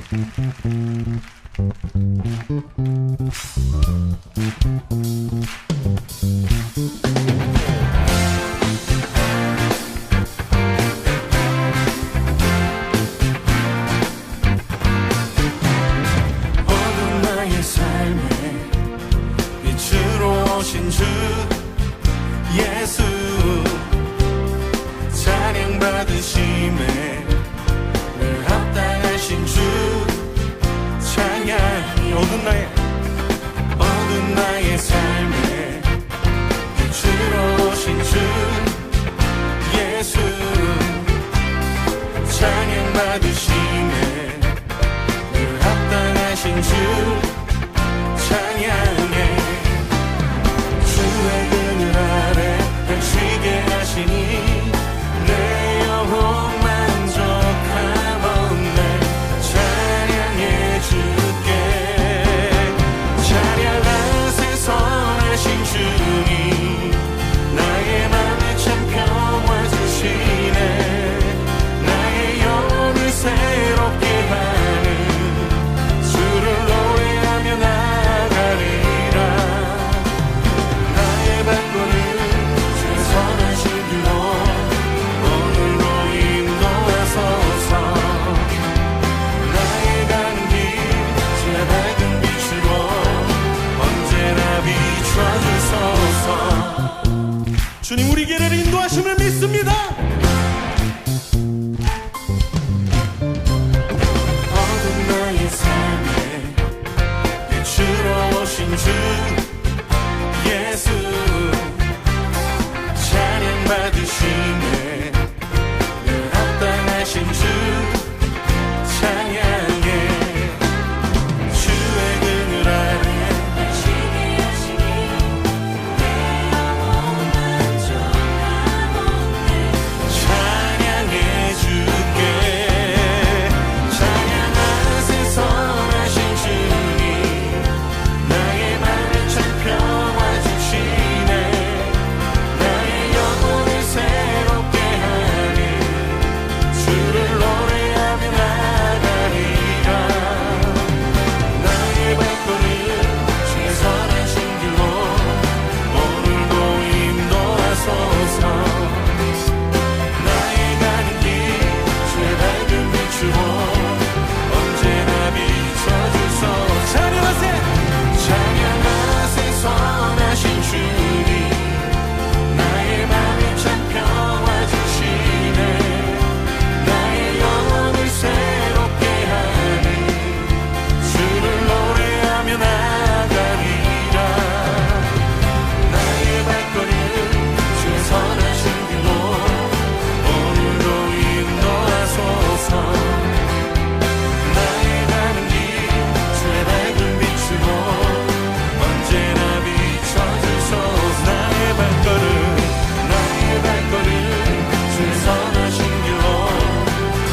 어두운 나의 삶에 빛으로 오신 주 예수, 찬양 받으심에 늘 합당하신 주 찬양. 어두운 나의 삶에 빛으로 오신 주 예수, 찬양 받으심에 늘 합당하신 주 찬양해. 주의 그늘 아래 날 쉬게 하시니 내 영혼 만족하건대 찬양해 주께. 찬양하세 선하신 주님, 나의 맘에 참 평화 주시네. 나의 영혼을 새롭게 하는 주를 노래하며 나가리라. 나의 발걸음 주의 선하신 길로 오늘도 인도하소서. 나의 가는 길 주의 밝은 빛으로 언제나 비춰주소서. 주님, 우리 길을 인도하심을 믿습니다. 어두운 나의 삶에 빛으로 오신 주 예수, 찬양 받으심에 늘 합당하신 주 찬양해. 주의 그늘 아래 날 쉬게 하시니 내 영혼 만족하건대 찬양해 주께. 찬양하세 선하신 주님, 나의 맘에 참 평화 주시네. 나의 영혼을 새롭게 하는 주를 노래하며 나가리라. 나의 발걸음 주의 선하신 길로 오늘도 인도하소서. 나의 가는 길 주의 밝은 빛으로 언제나 비춰주소서. 찬양하세 선하신 주님, 나의 맘에 참 평화 주시네. 나의 영혼을 새롭게 하는 주를 노래하며 나가리라. 나의 발걸음 주의 선하신 길로 오늘도 인도하소서. 나의 가는 길 주의 밝은 빛으로 언제나 비춰주소서. 나의 발걸음 주의 선하신 길로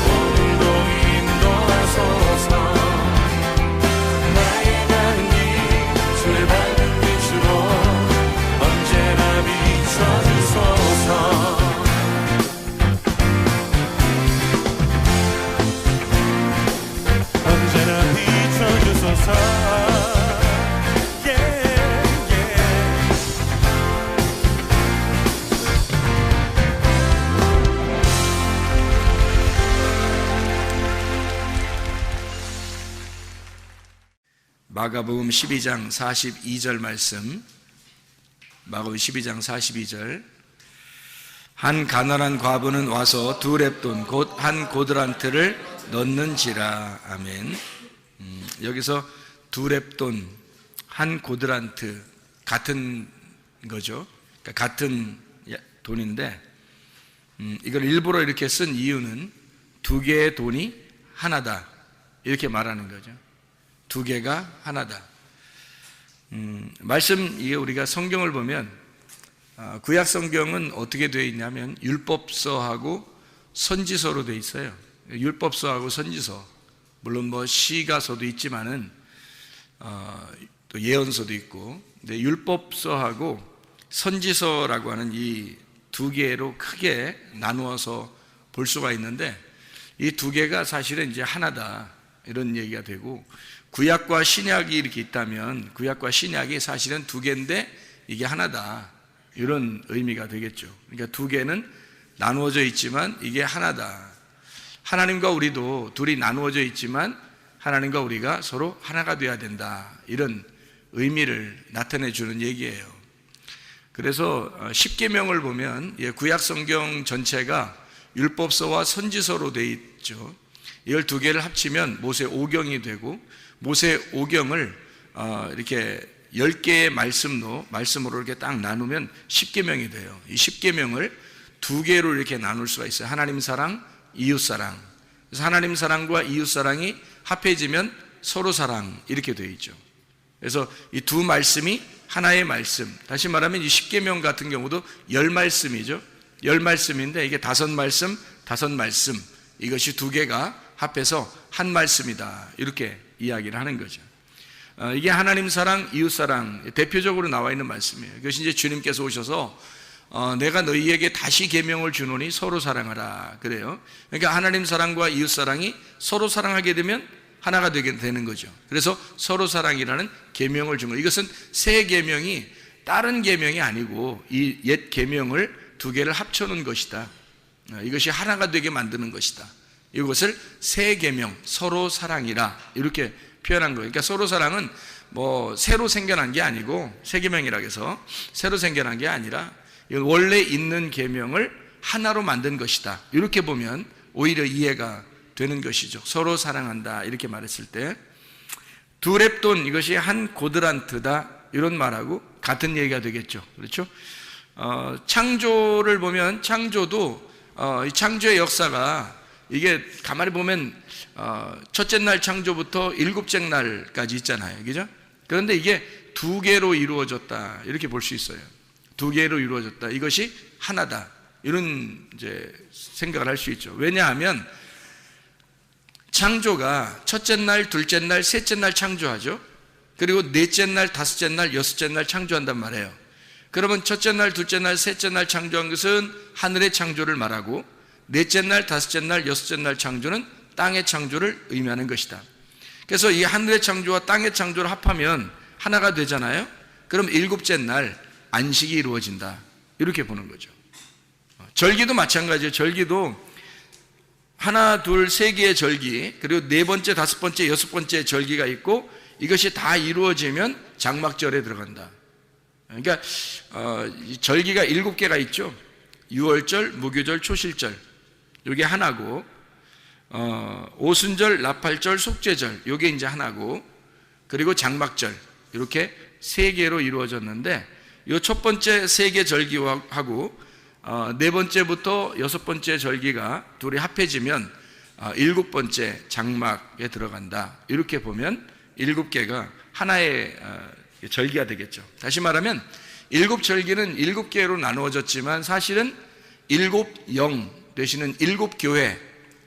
오늘도 인도하소서. 나의 가는 길 주의 밝은 빛으로 언제나 비춰주소서. 언제나 비춰주소서. 마가복음 12장 42절 말씀. 마가복음 12장 42절. 한 가난한 과부는 와서 두 렙돈 곧 한 고드란트를 넣는지라. 아멘. 여기서 두 렙돈, 한 고드란트 같은 거죠. 그러니까 같은 돈인데 이걸 일부러 이렇게 쓴 이유는 두 개의 돈이 하나다 이렇게 말하는 거죠. 두 개가 하나다. 말씀 이게 우리가 성경을 보면 구약 성경은 어떻게 되어 있냐면 율법서하고 선지서로 되어 있어요. 율법서하고 선지서, 물론 뭐 시가서도 있지만은 또 예언서도 있고, 근데 율법서하고 선지서라고 하는 이 두 개로 크게 나누어서 볼 수가 있는데 이 두 개가 사실은 이제 하나다. 이런 얘기가 되고, 구약과 신약이 이렇게 있다면 구약과 신약이 사실은 두 개인데 이게 하나다, 이런 의미가 되겠죠. 그러니까 두 개는 나누어져 있지만 이게 하나다. 하나님과 우리도 둘이 나누어져 있지만 하나님과 우리가 서로 하나가 되어야 된다, 이런 의미를 나타내 주는 얘기예요. 그래서 십계명을 보면 구약 성경 전체가 율법서와 선지서로 되어 있죠. 이걸 두 개를 합치면 모세 오경이 되고, 모세 오경을 이렇게 10개의 말씀으로 이렇게 딱 나누면 십계명이 돼요. 이 십계명을 두 개로 이렇게 나눌 수가 있어요. 하나님 사랑, 이웃 사랑. 그래서 하나님 사랑과 이웃 사랑이 합해지면 서로 사랑, 이렇게 되어 있죠. 그래서 이 두 말씀이 하나의 말씀. 다시 말하면 이 십계명 같은 경우도 10말씀이죠. 10말씀인데 이게 5말씀, 5말씀. 이것이 두 개가 합해서 한 말씀이다, 이렇게 이야기를 하는 거죠. 이게 하나님 사랑, 이웃 사랑 대표적으로 나와 있는 말씀이에요. 그것이 이제 주님께서 오셔서 내가 너희에게 다시 계명을 주노니 서로 사랑하라, 그래요. 그러니까 하나님 사랑과 이웃 사랑이 서로 사랑하게 되면 하나가 되게 되는 거죠. 그래서 서로 사랑이라는 계명을 준 거예요. 이것은 새 계명이 다른 계명이 아니고 이 옛 계명을 두 개를 합쳐놓은 것이다. 이것이 하나가 되게 만드는 것이다. 이것을 새 계명, 서로 사랑이라, 이렇게 표현한 거예요. 그러니까 서로 사랑은 뭐 새로 생겨난 게 아니고, 새 계명이라고 해서 새로 생겨난 게 아니라 원래 있는 계명을 하나로 만든 것이다, 이렇게 보면 오히려 이해가 되는 것이죠. 서로 사랑한다, 이렇게 말했을 때 두 렙돈, 이것이 한 고드란트다, 이런 말하고 같은 얘기가 되겠죠. 그렇죠? 창조를 보면 창조도 이 창조의 역사가 이게 가만히 보면 첫째 날 창조부터 7째 날까지 있잖아요, 그죠? 그런데 이게 두 개로 이루어졌다, 이렇게 볼 수 있어요. 두 개로 이루어졌다, 이것이 하나다, 이런 이제 생각을 할 수 있죠. 왜냐하면 창조가 첫째 날, 둘째 날, 셋째 날 창조하죠. 그리고 넷째 날, 다섯째 날, 여섯째 날 창조한단 말이에요. 그러면 첫째 날, 둘째 날, 셋째 날 창조한 것은 하늘의 창조를 말하고, 넷째 날, 다섯째 날, 여섯째 날 창조는 땅의 창조를 의미하는 것이다. 그래서 이 하늘의 창조와 땅의 창조를 합하면 하나가 되잖아요. 그럼 7째 날 안식이 이루어진다, 이렇게 보는 거죠. 절기도 마찬가지예요. 절기도 하나, 둘, 세 개의 절기, 그리고 네 번째, 다섯 번째, 여섯 번째 절기가 있고, 이것이 다 이루어지면 장막절에 들어간다. 그러니까 절기가 7개가 있죠. 유월절, 무교절, 초실절, 이게 하나고, 오순절, 나팔절, 속죄절, 이게 이제 하나고, 그리고 장막절, 이렇게 3개로 이루어졌는데, 이 첫 번째 3개 절기하고 네 번째부터 여섯 번째 절기가 둘이 합해지면 7번째 장막에 들어간다, 이렇게 보면 7개가 하나의 절기가 되겠죠. 다시 말하면 7절기는 7개로 나누어졌지만 사실은 7영 되시는 7교회,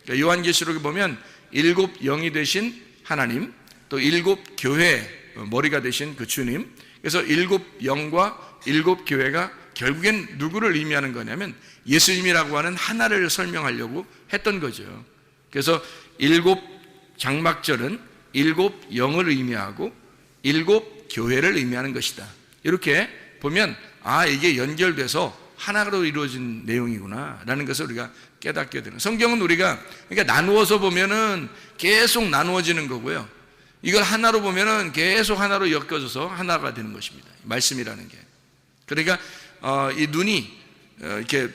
그러니까 요한계시록에 보면 7영이 되신 하나님, 또 7교회 머리가 되신 그 주님, 그래서 7영과 7교회가 결국엔 누구를 의미하는 거냐면 예수님이라고 하는 하나를 설명하려고 했던 거죠. 그래서 7장막절은 7영을 의미하고 7교회를 의미하는 것이다, 이렇게 보면 이게 연결돼서 하나로 이루어진 내용이구나 라는 것을 우리가 깨닫게 되는, 성경은 우리가 그러니까 나누어서 보면은 계속 나누어지는 거고요, 이걸 하나로 보면은 계속 하나로 엮여져서 하나가 되는 것입니다, 말씀이라는 게. 그러니까 이 눈이 이렇게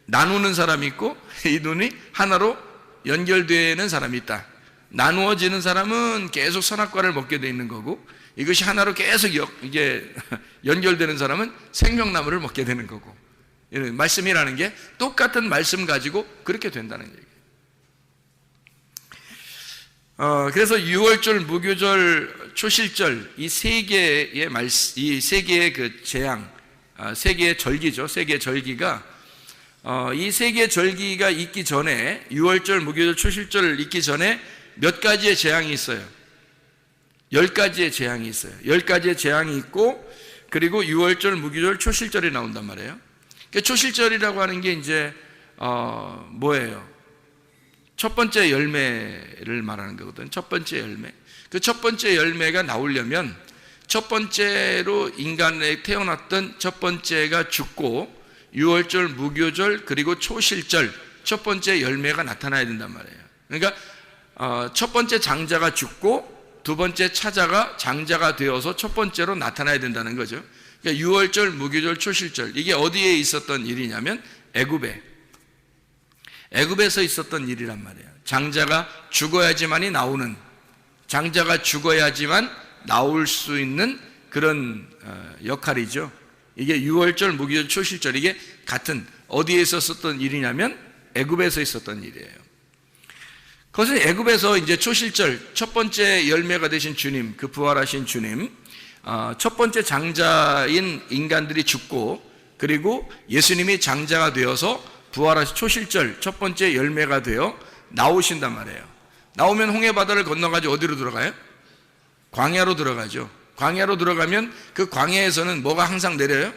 나누는 사람이 있고, 이 눈이 하나로 연결되는 사람이 있다. 나누어지는 사람은 계속 선악과를 먹게 돼 있는 거고, 이것이 하나로 계속 이게 연결되는 사람은 생명나무를 먹게 되는 거고, 말씀이라는 게 똑같은 말씀 가지고 그렇게 된다는 얘기예요. 그래서 유월절, 무교절, 초실절, 이 세 개의 이 세 개의 그 재앙, 세 개의 절기죠. 세 개의 절기가 이 세 개의 절기가 있기 전에, 유월절, 무교절, 초실절을 있기 전에 몇 가지의 재앙이 있어요. 10가지의 재앙이 있어요. 10가지의 재앙이 있고, 그리고 유월절, 무교절, 초실절이 나온단 말이에요. 그러니까 초실절이라고 하는 게 이제 뭐예요? 첫 번째 열매를 말하는 거거든. 첫 번째 열매. 그 첫 번째 열매가 나오려면 첫 번째로 인간에 태어났던 첫 번째가 죽고 유월절, 무교절, 그리고 초실절 첫 번째 열매가 나타나야 된단 말이에요. 그러니까 첫 번째 장자가 죽고 두 번째 차자가 장자가 되어서 첫 번째로 나타나야 된다는 거죠. 그러니까 유월절, 무교절, 초실절 이게 어디에 있었던 일이냐면 애굽에서 있었던 일이란 말이에요. 장자가 죽어야지만이 나오는, 장자가 죽어야지만 나올 수 있는 그런 역할이죠. 이게 유월절, 무교절, 초실절 이게 같은 어디에 있었던 일이냐면 애굽에서 있었던 일이에요. 그것은 애굽에서 이제 초실절 첫 번째 열매가 되신 주님, 그 부활하신 주님, 첫 번째 장자인 인간들이 죽고 그리고 예수님이 장자가 되어서 부활하신 초실절 첫 번째 열매가 되어 나오신단 말이에요. 나오면 홍해바다를 건너가지고 어디로 들어가요? 광야로 들어가죠. 광야로 들어가면 그 광야에서는 뭐가 항상 내려요?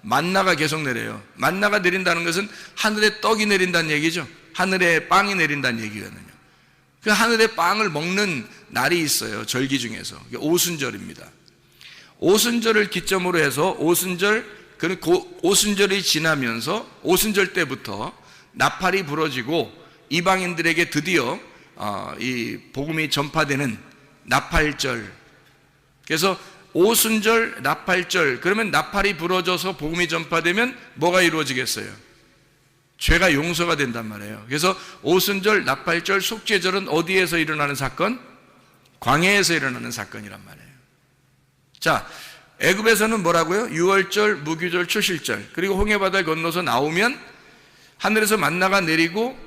만나가 계속 내려요. 만나가 내린다는 것은 하늘에 떡이 내린다는 얘기죠. 하늘에 빵이 내린다는 얘기거든요. 그 하늘에 빵을 먹는 날이 있어요. 절기 중에서. 오순절입니다. 오순절을 기점으로 해서 오순절이 지나면서 오순절 때부터 나팔이 부러지고 이방인들에게 드디어 이 복음이 전파되는 나팔절. 그래서 오순절, 나팔절, 그러면 나팔이 부러져서 복음이 전파되면 뭐가 이루어지겠어요? 죄가 용서가 된단 말이에요. 그래서 오순절, 나팔절, 속죄절은 어디에서 일어나는 사건? 광야에서 일어나는 사건이란 말이에요. 자, 애굽에서는 뭐라고요? 유월절, 무교절, 초실절, 그리고 홍해바다를 건너서 나오면 하늘에서 만나가 내리고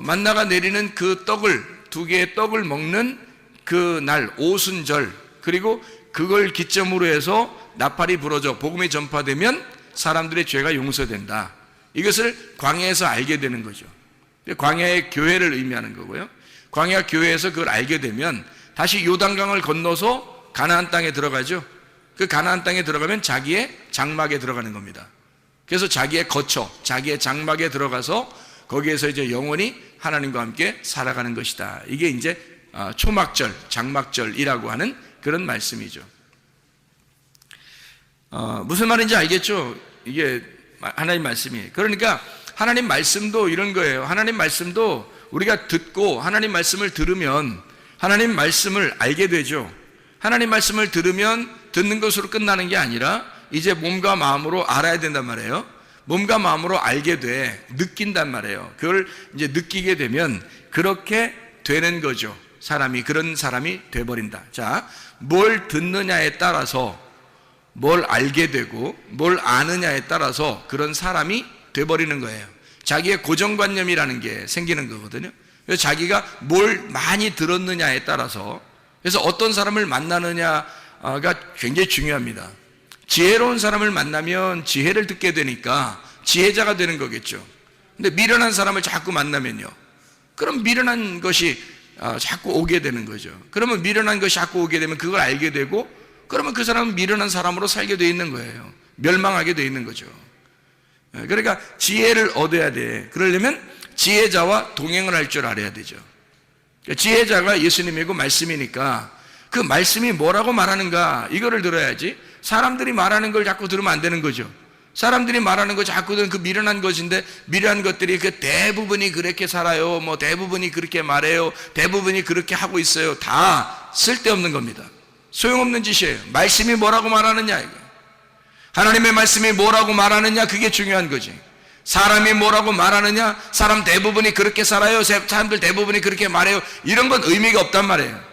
만나가 내리는 그 떡을, 두 개의 떡을 먹는 그 날 오순절, 그리고 그걸 기점으로 해서 나팔이 부러져 복음이 전파되면 사람들의 죄가 용서된다. 이것을 광야에서 알게 되는 거죠. 광야의 교회를 의미하는 거고요. 광야 교회에서 그걸 알게 되면 다시 요단강을 건너서 가나안 땅에 들어가죠. 그 가나안 땅에 들어가면 자기의 장막에 들어가는 겁니다. 그래서 자기의 거처, 자기의 장막에 들어가서 거기에서 이제 영원히 하나님과 함께 살아가는 것이다. 이게 이제 초막절, 장막절이라고 하는 그런 말씀이죠. 무슨 말인지 알겠죠? 이게 하나님 말씀이에요. 그러니까 하나님 말씀도 이런 거예요. 하나님 말씀도 우리가 듣고 하나님 말씀을 들으면 하나님 말씀을 알게 되죠. 하나님 말씀을 들으면 듣는 것으로 끝나는 게 아니라 이제 몸과 마음으로 알아야 된단 말이에요. 몸과 마음으로 알게 돼, 느낀단 말이에요. 그걸 이제 느끼게 되면 그렇게 되는 거죠. 그런 사람이 돼버린다. 자, 뭘 듣느냐에 따라서 뭘 알게 되고 뭘 아느냐에 따라서 그런 사람이 돼버리는 거예요. 자기의 고정관념이라는 게 생기는 거거든요. 그래서 자기가 뭘 많이 들었느냐에 따라서, 그래서 어떤 사람을 만나느냐가 굉장히 중요합니다. 지혜로운 사람을 만나면 지혜를 듣게 되니까 지혜자가 되는 거겠죠. 근데 미련한 사람을 자꾸 만나면요, 그럼 미련한 것이 자꾸 오게 되는 거죠. 그러면 미련한 것이 자꾸 오게 되면 그걸 알게 되고, 그러면 그 사람은 미련한 사람으로 살게 돼 있는 거예요. 멸망하게 돼 있는 거죠. 그러니까 지혜를 얻어야 돼. 그러려면 지혜자와 동행을 할 줄 알아야 되죠. 지혜자가 예수님이고 말씀이니까 그 말씀이 뭐라고 말하는가 이거를 들어야지, 사람들이 말하는 걸 자꾸 들으면 안 되는 거죠. 사람들이 말하는 거 자꾸 들으면 그 미련한 것인데, 미련한 것들이 그 대부분이 그렇게 살아요, 뭐 대부분이 그렇게 말해요, 대부분이 그렇게 하고 있어요. 다 쓸데없는 겁니다. 소용없는 짓이에요. 말씀이 뭐라고 말하느냐, 이거. 하나님의 말씀이 뭐라고 말하느냐, 그게 중요한 거지. 사람이 뭐라고 말하느냐, 사람 대부분이 그렇게 살아요, 사람들 대부분이 그렇게 말해요, 이런 건 의미가 없단 말이에요.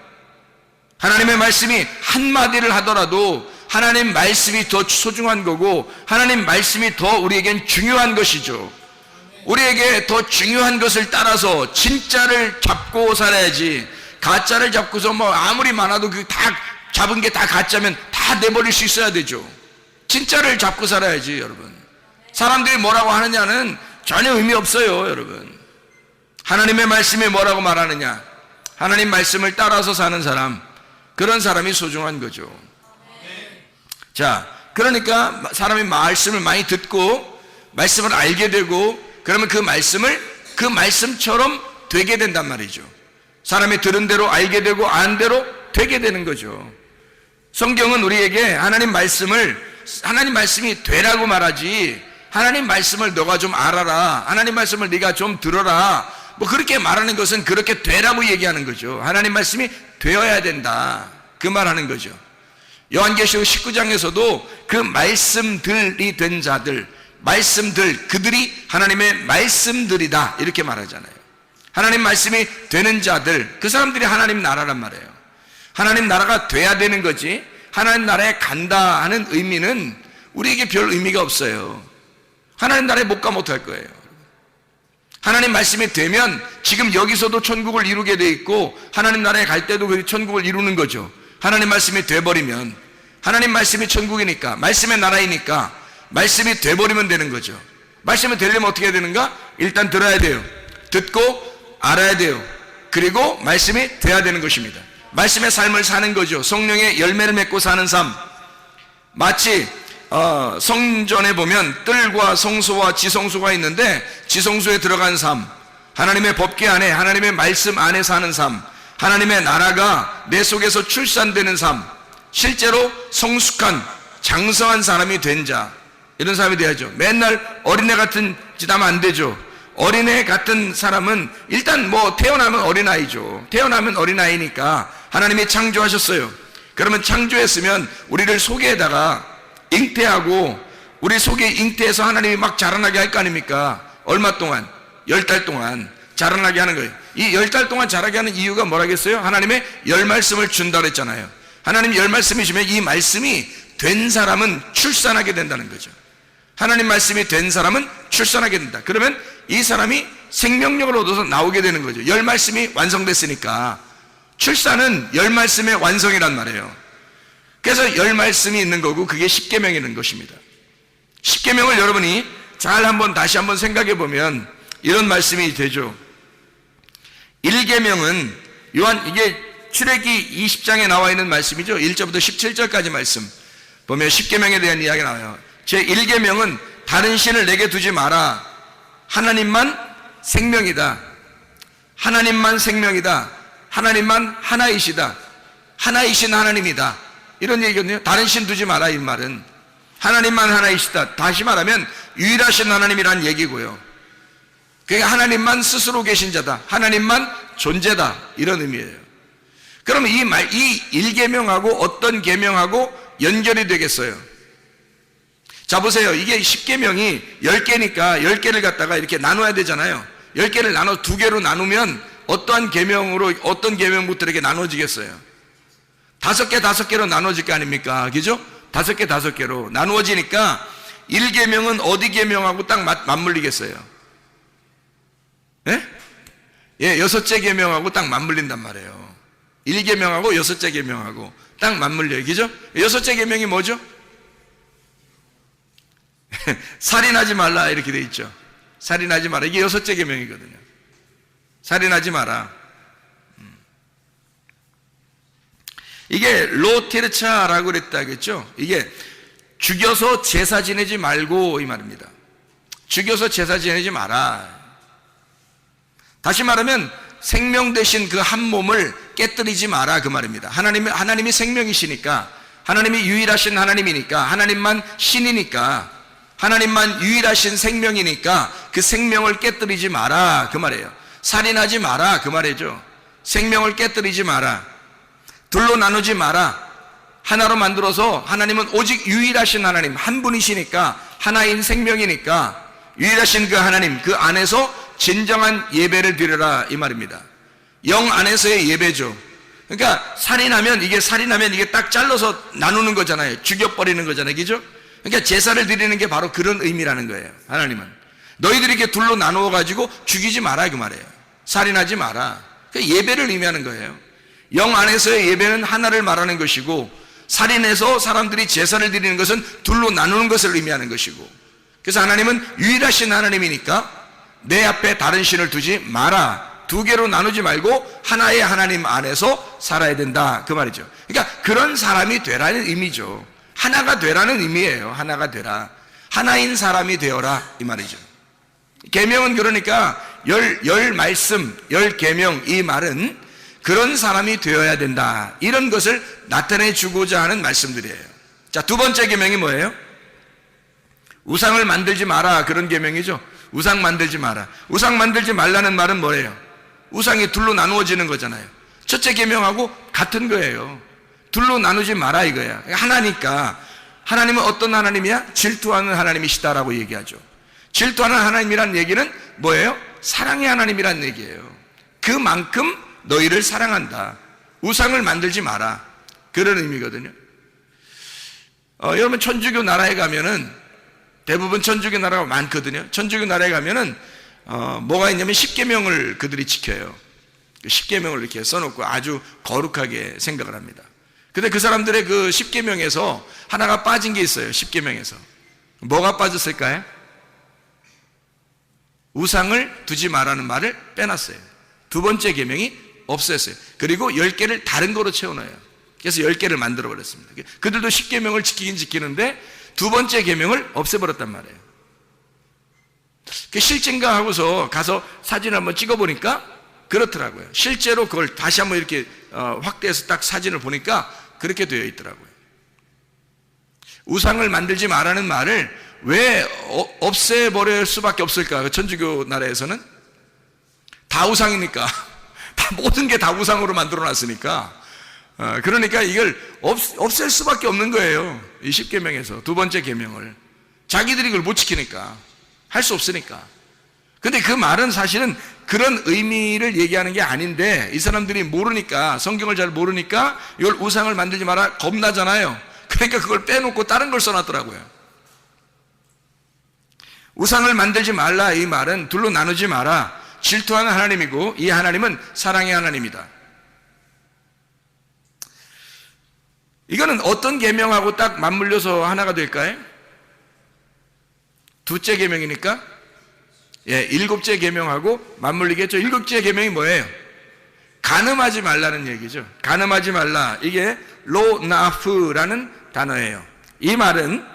하나님의 말씀이 한마디를 하더라도 하나님 말씀이 더 소중한 거고, 하나님 말씀이 더 우리에겐 중요한 것이죠. 우리에게 더 중요한 것을 따라서 진짜를 잡고 살아야지, 가짜를 잡고서 뭐 아무리 많아도 그 다 잡은 게 다 가짜면 다 내버릴 수 있어야 되죠. 진짜를 잡고 살아야지, 여러분. 사람들이 뭐라고 하느냐는 전혀 의미 없어요, 여러분. 하나님의 말씀이 뭐라고 말하느냐, 하나님 말씀을 따라서 사는 사람, 그런 사람이 소중한 거죠. 자, 그러니까 사람이 말씀을 많이 듣고 말씀을 알게 되고, 그러면 그 말씀을 그 말씀처럼 되게 된단 말이죠. 사람이 들은 대로 알게 되고 아는 대로 되게 되는 거죠. 성경은 우리에게 하나님 말씀이 되라고 말하지, 하나님 말씀을 너가 좀 알아라, 하나님 말씀을 네가 좀 들어라, 뭐 그렇게 말하는 것은 그렇게 되라고 얘기하는 거죠. 하나님 말씀이 되어야 된다, 그 말하는 거죠. 요한계시록 19장에서도 그 말씀들이 된 자들, 그들이 하나님의 말씀들이다 이렇게 말하잖아요. 하나님 말씀이 되는 자들, 그 사람들이 하나님 나라란 말이에요. 하나님 나라가 돼야 되는 거지, 하나님 나라에 간다 하는 의미는 우리에게 별 의미가 없어요. 하나님 나라에 못 가 못할 거예요. 하나님 말씀이 되면 지금 여기서도 천국을 이루게 돼 있고 하나님 나라에 갈 때도 그 천국을 이루는 거죠. 하나님 말씀이 돼버리면, 하나님 말씀이 천국이니까, 말씀의 나라이니까 말씀이 돼버리면 되는 거죠. 말씀이 되려면 어떻게 해야 되는가? 일단 들어야 돼요. 듣고 알아야 돼요. 그리고 말씀이 돼야 되는 것입니다. 말씀의 삶을 사는 거죠. 성령의 열매를 맺고 사는 삶. 마치 성전에 보면 뜰과 성소와 지성소가 있는데, 지성소에 들어간 삶, 하나님의 법궤 안에, 하나님의 말씀 안에 사는 삶, 하나님의 나라가 내 속에서 출산되는 삶, 실제로 성숙한 장성한 사람이 된 자, 이런 사람이 돼야죠. 맨날 어린애 같은 짓 하면 안 되죠. 어린애 같은 사람은 일단 뭐 태어나면 어린아이죠. 태어나면 어린아이니까 하나님이 창조하셨어요. 그러면 창조했으면 우리를 속에다가 잉태하고, 우리 속에 잉태해서 하나님이 막 자라나게 할 거 아닙니까? 얼마 동안? 10달 동안 자라나게 하는 거예요. 이 10달 동안 자라게 하는 이유가 뭐라겠어요? 하나님의 열 말씀을 준다 그랬잖아요. 하나님 열 말씀이시면 이 말씀이 된 사람은 출산하게 된다는 거죠. 하나님 말씀이 된 사람은 출산하게 된다. 그러면 이 사람이 생명력을 얻어서 나오게 되는 거죠. 열 말씀이 완성됐으니까. 출산은 열 말씀의 완성이란 말이에요. 그래서 열 말씀이 있는 거고, 그게 십계명이 있는 것입니다. 십계명을 여러분이 잘 다시 한번 생각해 보면 이런 말씀이 되죠. 1계명은 이게 출애기 20장에 나와 있는 말씀이죠. 1절부터 17절까지 말씀 보면 십계명에 대한 이야기가 나와요. 제 1계명은 다른 신을 내게 두지 마라. 하나님만 생명이다. 하나님만 생명이다. 하나님만 하나이시다. 하나이신 하나님이다. 이런 얘기거든요. 다른 신 두지 마라, 이 말은. 하나님만 하나이시다. 다시 말하면 유일하신 하나님이란 얘기고요. 그러니까 하나님만 스스로 계신 자다. 하나님만 존재다. 이런 의미예요. 그러면 이 1계명하고 어떤 계명하고 연결이 되겠어요? 자, 보세요. 이게 10계명이 10개니까 10개를 갖다가 이렇게 나눠야 되잖아요. 10개를 나눠 2개로 나누면 어떠한 계명으로, 어떤 계명부터 이렇게 나눠지겠어요? 5개로 나눠질 거 아닙니까? 그죠? 5개로 나누어지니까 1계명은 어디 계명하고 딱 맞물리겠어요? 예? 예, 6째 계명하고 딱 맞물린단 말이에요. 1계명하고 6째 계명하고 딱 맞물려요. 그죠? 6째 계명이 뭐죠? 살인하지 말라 이렇게 돼 있죠. 살인하지 마라. 이게 6째 계명이거든요. 살인하지 마라. 이게 로티르차라고 그랬다겠죠. 이게 죽여서 제사 지내지 말고 이 말입니다. 죽여서 제사 지내지 마라. 다시 말하면 생명 대신 그 한 몸을 깨뜨리지 마라, 그 말입니다. 하나님이 생명이시니까, 하나님이 유일하신 하나님이니까, 하나님만 신이니까, 하나님만 유일하신 생명이니까 그 생명을 깨뜨리지 마라, 그 말이에요. 살인하지 마라, 그 말이죠. 생명을 깨뜨리지 마라. 둘로 나누지 마라. 하나로 만들어서, 하나님은 오직 유일하신 하나님, 한 분이시니까, 하나인 생명이니까 유일하신 그 하나님, 그 안에서 진정한 예배를 드려라, 이 말입니다. 영 안에서의 예배죠. 그러니까 살인하면 이게 딱 잘라서 나누는 거잖아요. 죽여버리는 거잖아요. 그죠? 그러니까 제사를 드리는 게 바로 그런 의미라는 거예요. 하나님은 너희들이 이렇게 둘로 나누어 가지고 죽이지 마라, 그 말이에요. 살인하지 마라. 그러니까 예배를 의미하는 거예요. 영 안에서의 예배는 하나를 말하는 것이고, 살인해서 사람들이 제사를 드리는 것은 둘로 나누는 것을 의미하는 것이고, 그래서 하나님은 유일하신 하나님이니까 내 앞에 다른 신을 두지 마라. 2개로 나누지 말고 하나의 하나님 안에서 살아야 된다, 그 말이죠. 그러니까 그런 사람이 되라는 의미죠. 하나가 되라는 의미예요. 하나가 되라. 하나인 사람이 되어라, 이 말이죠. 계명은 그러니까 열 말씀, 열 계명, 이 말은 그런 사람이 되어야 된다, 이런 것을 나타내 주고자 하는 말씀들이에요. 자, 두 번째 계명이 뭐예요? 우상을 만들지 마라, 그런 계명이죠. 우상 만들지 마라. 우상 만들지 말라는 말은 뭐예요? 우상이 둘로 나누어지는 거잖아요. 첫째 계명하고 같은 거예요. 둘로 나누지 마라 이거야. 하나니까 하나님은 어떤 하나님이야? 질투하는 하나님이시다라고 얘기하죠. 질투하는 하나님이란 얘기는 뭐예요? 사랑의 하나님이란 얘기예요. 그만큼 너희를 사랑한다. 우상을 만들지 마라, 그런 의미거든요. 여러분 천주교 나라에 가면은, 대부분 천주교 나라가 많거든요. 천주교 나라에 가면은 뭐가 있냐면 십계명을 그들이 지켜요. 십계명을 이렇게 써놓고 아주 거룩하게 생각을 합니다. 근데 그 사람들의 그 십계명에서 하나가 빠진 게 있어요. 십계명에서 뭐가 빠졌을까요? 우상을 두지 마라는 말을 빼놨어요. 두 번째 계명이 없앴어요. 그리고 10개를 다른 거로 채워넣어요. 그래서 10개를 만들어 버렸습니다. 그들도 십계명을 지키긴 지키는데 두 번째 계명을 없애버렸단 말이에요. 그 실제인가 하고서 가서 사진을 한번 찍어보니까 그렇더라고요. 실제로 그걸 다시 한번 이렇게 확대해서 딱 사진을 보니까 그렇게 되어 있더라고요. 우상을 만들지 말라는 말을 왜 없애버릴 수밖에 없을까? 천주교 나라에서는 다 우상이니까, 다 모든 게 다 우상으로 만들어 놨으니까, 그러니까 이걸 없앨 수밖에 없는 거예요. 이 십계명에서 두 번째 계명을. 자기들이 이걸 못 지키니까, 할 수 없으니까. 근데 그 말은 사실은 그런 의미를 얘기하는 게 아닌데, 이 사람들이 모르니까, 성경을 잘 모르니까 이걸 우상을 만들지 마라 겁나잖아요. 그러니까 그걸 빼놓고 다른 걸 써놨더라고요. 우상을 만들지 말라, 이 말은 둘로 나누지 마라, 질투하는 하나님이고 이 하나님은 사랑의 하나님이다. 이거는 어떤 계명하고 딱 맞물려서 하나가 될까요? 둘째 계명이니까, 일곱째 계명하고 맞물리겠죠. 일곱째 계명이 뭐예요? 간음하지 말라는 얘기죠. 간음하지 말라, 이게 로나프라는 단어예요. 이 말은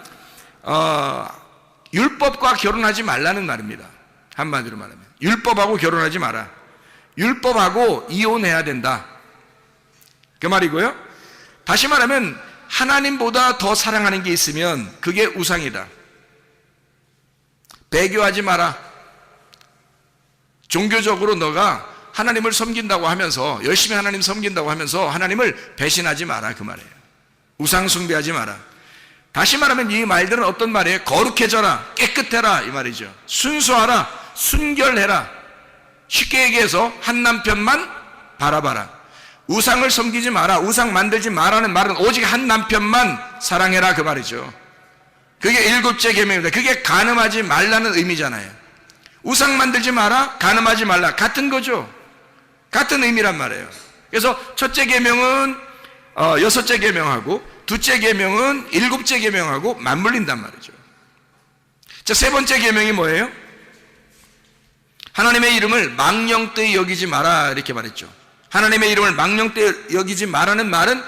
율법과 결혼하지 말라는 말입니다. 한마디로 말하면 율법하고 결혼하지 마라, 율법하고 이혼해야 된다, 그 말이고요. 다시 말하면 하나님보다 더 사랑하는 게 있으면 그게 우상이다. 배교하지 마라. 종교적으로 너가 하나님을 섬긴다고 하면서, 열심히 하나님 섬긴다고 하면서 하나님을 배신하지 마라, 그 말이에요. 우상 숭배하지 마라. 다시 말하면 이 말들은 어떤 말이에요? 거룩해져라, 깨끗해라, 이 말이죠. 순수하라, 순결해라. 쉽게 얘기해서 한 남편만 바라봐라. 우상을 섬기지 마라, 우상 만들지 마라는 말은 오직 한 남편만 사랑해라, 그 말이죠. 그게 일곱째 계명입니다. 그게 간음하지 말라는 의미잖아요. 우상 만들지 마라, 간음하지 말라, 같은 거죠. 같은 의미란 말이에요. 그래서 첫째 계명은 여섯째 계명하고 둘째 계명은 일곱째 계명하고 맞물린단 말이죠. 자, 세 번째 계명이 뭐예요? 하나님의 이름을 망령되이 여기지 마라, 이렇게 말했죠. 하나님의 이름을 망령되이 여기지 마라는 말은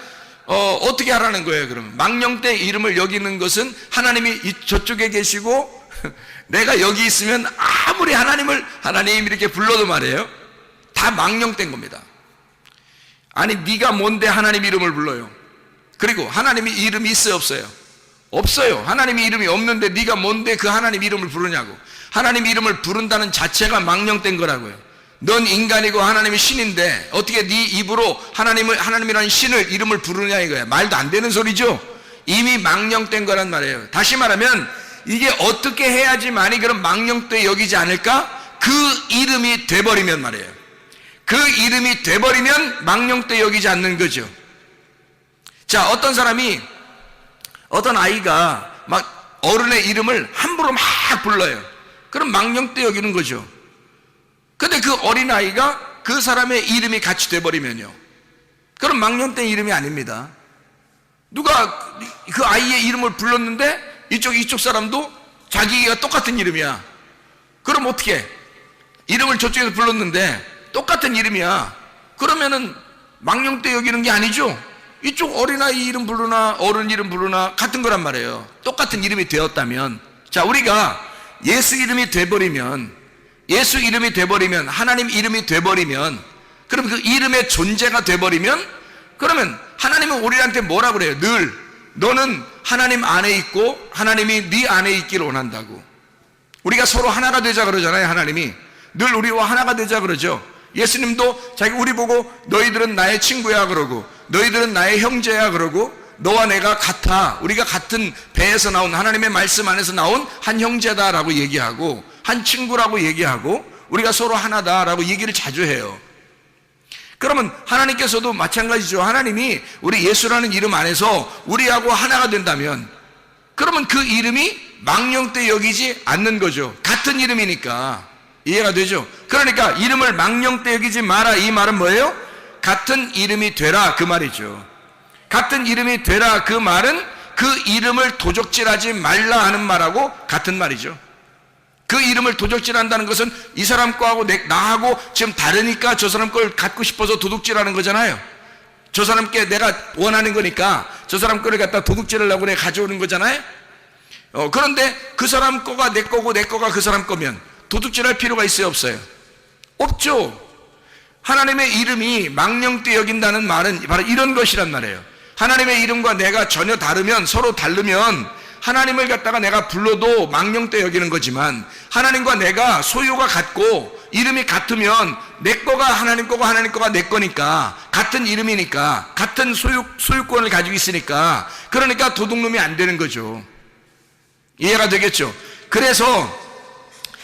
어떻게 하라는 거예요? 그러면 망령되이 이름을 여기는 것은 하나님이 저쪽에 계시고 내가 여기 있으면 아무리 하나님 이렇게 불러도 말이에요, 다 망령된 겁니다. 아니, 네가 뭔데 하나님 이름을 불러요? 그리고 하나님이 이름이 있어요, 없어요? 없어요. 하나님이 이름이 없는데 네가 뭔데 그 하나님 이름을 부르냐고. 하나님 이름을 부른다는 자체가 망령된 거라고요. 넌 인간이고 하나님이 신인데 어떻게 네 입으로 하나님이라는 신을 이름을 부르냐 이거야. 말도 안 되는 소리죠. 이미 망령된 거란 말이에요. 다시 말하면 이게 어떻게 해야지만이 그런 망령되이 여기지 않을까? 그 이름이 돼버리면 말이에요. 그 이름이 돼버리면 망령되이 여기지 않는 거죠. 자, 어떤 아이가 막 어른의 이름을 함부로 막 불러요. 그럼 망령되이 여기는 거죠. 근데 그 어린아이가 그 사람의 이름이 같이 돼버리면요, 그럼 망령된 이름이 아닙니다. 누가 그 아이의 이름을 불렀는데 이쪽 사람도 자기가 똑같은 이름이야. 그럼 어떻게 해? 이름을 저쪽에서 불렀는데 똑같은 이름이야. 그러면은 망령되이 여기는 게 아니죠. 이쪽 어린아이 이름 부르나 어른 이름 부르나 같은 거란 말이에요. 똑같은 이름이 되었다면. 자, 우리가 예수 이름이 돼버리면 예수 이름이 돼버리면, 하나님 이름이 돼버리면, 그럼 그 이름의 존재가 돼버리면, 그러면 하나님은 우리한테 뭐라 그래요? 늘 너는 하나님 안에 있고 하나님이 네 안에 있기를 원한다고. 우리가 서로 하나가 되자 그러잖아요. 하나님이 늘 우리와 하나가 되자 그러죠. 예수님도 자기 우리 보고 너희들은 나의 친구야 그러고, 너희들은 나의 형제야 그러고, 너와 내가 같아, 우리가 같은 배에서 나온, 하나님의 말씀 안에서 나온 한 형제다라고 얘기하고, 한 친구라고 얘기하고, 우리가 서로 하나다라고 얘기를 자주 해요. 그러면 하나님께서도 마찬가지죠. 하나님이 우리 예수라는 이름 안에서 우리하고 하나가 된다면, 그러면 그 이름이 망령되 여기지 않는 거죠. 같은 이름이니까. 이해가 되죠? 그러니까 이름을 망령되 여기지 마라, 이 말은 뭐예요? 같은 이름이 되라, 그 말이죠. 같은 이름이 되라, 그 말은 그 이름을 도적질하지 말라 하는 말하고 같은 말이죠. 그 이름을 도적질한다는 것은 이 사람 거하고 나하고 지금 다르니까 저 사람 걸 갖고 싶어서 도둑질하는 거잖아요. 저 사람께 내가 원하는 거니까 저 사람 거를 갖다 도둑질하려고 내가 가져오는 거잖아요. 그런데 그 사람 거가 내 거고 내 거가 그 사람 거면 도둑질할 필요가 있어요, 없어요? 없죠. 하나님의 이름이 망령되 여긴다는 말은 바로 이런 것이란 말이에요. 하나님의 이름과 내가 전혀 다르면, 서로 다르면 하나님을 갖다가 내가 불러도 망령되 여기는 거지만, 하나님과 내가 소유가 같고 이름이 같으면 내 거가 하나님 거고 하나님 거가 내 거니까, 같은 이름이니까, 같은 소유권을 가지고 있으니까, 그러니까 도둑놈이 안 되는 거죠. 이해가 되겠죠? 그래서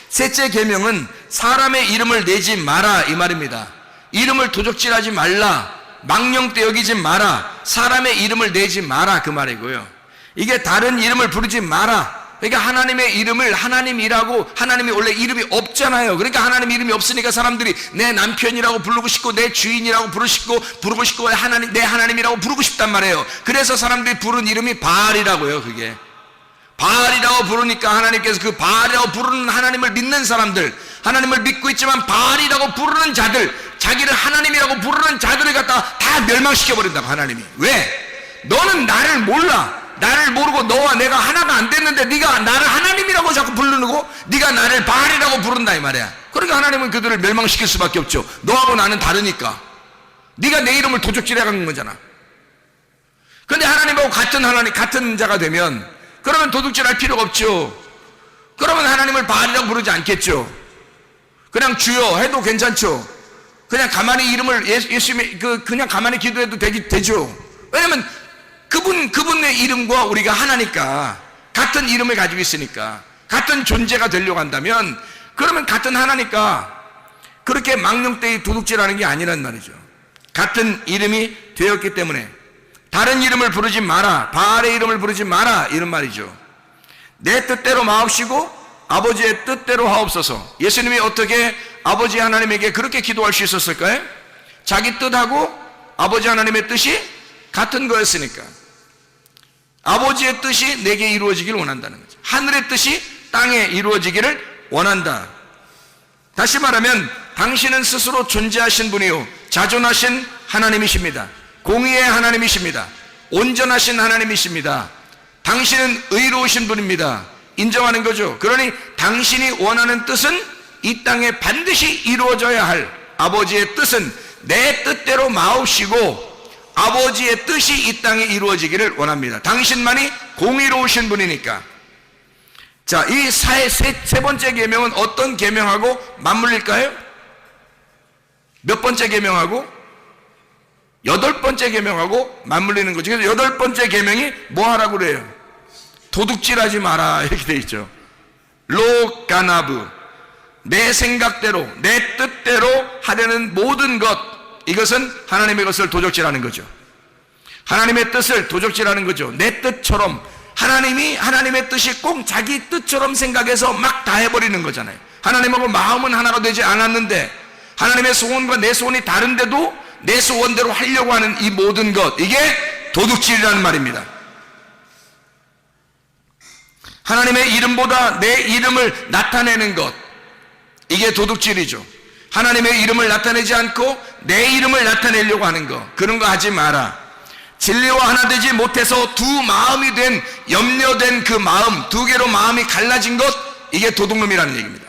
셋째 계명은 사람의 이름을 내지 마라, 이 말입니다. 이름을 도적질하지 말라, 망령되 여기지 마라, 사람의 이름을 내지 마라, 그 말이고요. 이게 다른 이름을 부르지 마라. 그러니까 하나님의 이름을 하나님이라고, 하나님이 원래 이름이 없잖아요. 그러니까 하나님 이름이 없으니까 사람들이 내 남편이라고 부르고 싶고 내 주인이라고 부르고 싶고 하나님, 내 하나님이라고 부르고 싶단 말이에요. 그래서 사람들이 부른 이름이 바알이라고요. 그게 바알이라고 부르니까 하나님께서 그 바알이라고 부르는 하나님을 믿는 사람들, 하나님을 믿고 있지만 바알이라고 부르는 자들, 자기를 하나님이라고 부르는 자들을 갖다 다 멸망시켜버린다고, 하나님이. 왜? 너는 나를 몰라. 나를 모르고 너와 내가 하나가 안 됐는데 네가 나를 하나님이라고 자꾸 부르고 네가 나를 바알이라고 부른다, 이 말이야. 그러니까 하나님은 그들을 멸망시킬 수밖에 없죠. 너하고 나는 다르니까. 네가 내 이름을 도적질해간 거잖아. 그런데 하나님하고 같은 하나님, 같은 자가 되면, 그러면 도둑질할 필요가 없죠. 그러면 하나님을 바알이라고 부르지 않겠죠. 그냥 주여 해도 괜찮죠. 그냥 가만히 이름을 예수님의 그냥 가만히 기도해도 되죠. 왜냐면 그분의 이름과 우리가 하나니까, 같은 이름을 가지고 있으니까, 같은 존재가 되려고 한다면, 그러면 같은 하나니까 그렇게 망령되이 도둑질하는 게 아니란 말이죠. 같은 이름이 되었기 때문에 다른 이름을 부르지 마라, 바알의 이름을 부르지 마라, 이런 말이죠. 내 뜻대로 마옵시고 아버지의 뜻대로 하옵소서. 예수님이 어떻게 아버지 하나님에게 그렇게 기도할 수 있었을까요? 자기 뜻하고 아버지 하나님의 뜻이 같은 거였으니까. 아버지의 뜻이 내게 이루어지기를 원한다는 거죠. 하늘의 뜻이 땅에 이루어지기를 원한다. 다시 말하면 당신은 스스로 존재하신 분이요 자존하신 하나님이십니다. 공의의 하나님이십니다. 온전하신 하나님이십니다. 당신은 의로우신 분입니다. 인정하는 거죠. 그러니 당신이 원하는 뜻은 이 땅에 반드시 이루어져야 할 아버지의 뜻은 내 뜻대로 마옵시고 아버지의 뜻이 이 땅에 이루어지기를 원합니다. 당신만이 공의로우신 분이니까. 자, 이 세 번째 계명은 어떤 계명하고 맞물릴까요? 몇 번째 계명하고? 8번째 계명하고 맞물리는 거죠. 그래서 8번째 계명이 뭐 하라고 그래요? 도둑질하지 마라, 이렇게 돼 있죠. 로 가나브, 내 생각대로 내 뜻대로 하려는 모든 것, 이것은 하나님의 것을 도적질하는 거죠. 하나님의 뜻을 도적질하는 거죠. 내 뜻처럼, 하나님이 하나님의 뜻이 꼭 자기 뜻처럼 생각해서 막 다 해버리는 거잖아요. 하나님하고 마음은 하나가 되지 않았는데 하나님의 소원과 내 소원이 다른데도 내 소원대로 하려고 하는 이 모든 것, 이게 도둑질이라는 말입니다. 하나님의 이름보다 내 이름을 나타내는 것, 이게 도둑질이죠. 하나님의 이름을 나타내지 않고 내 이름을 나타내려고 하는 거, 그런 거 하지 마라. 진리와 하나 되지 못해서 두 마음이 된, 염려된 그 마음, 두 개로 마음이 갈라진 것, 이게 도둑놈이라는 얘기입니다.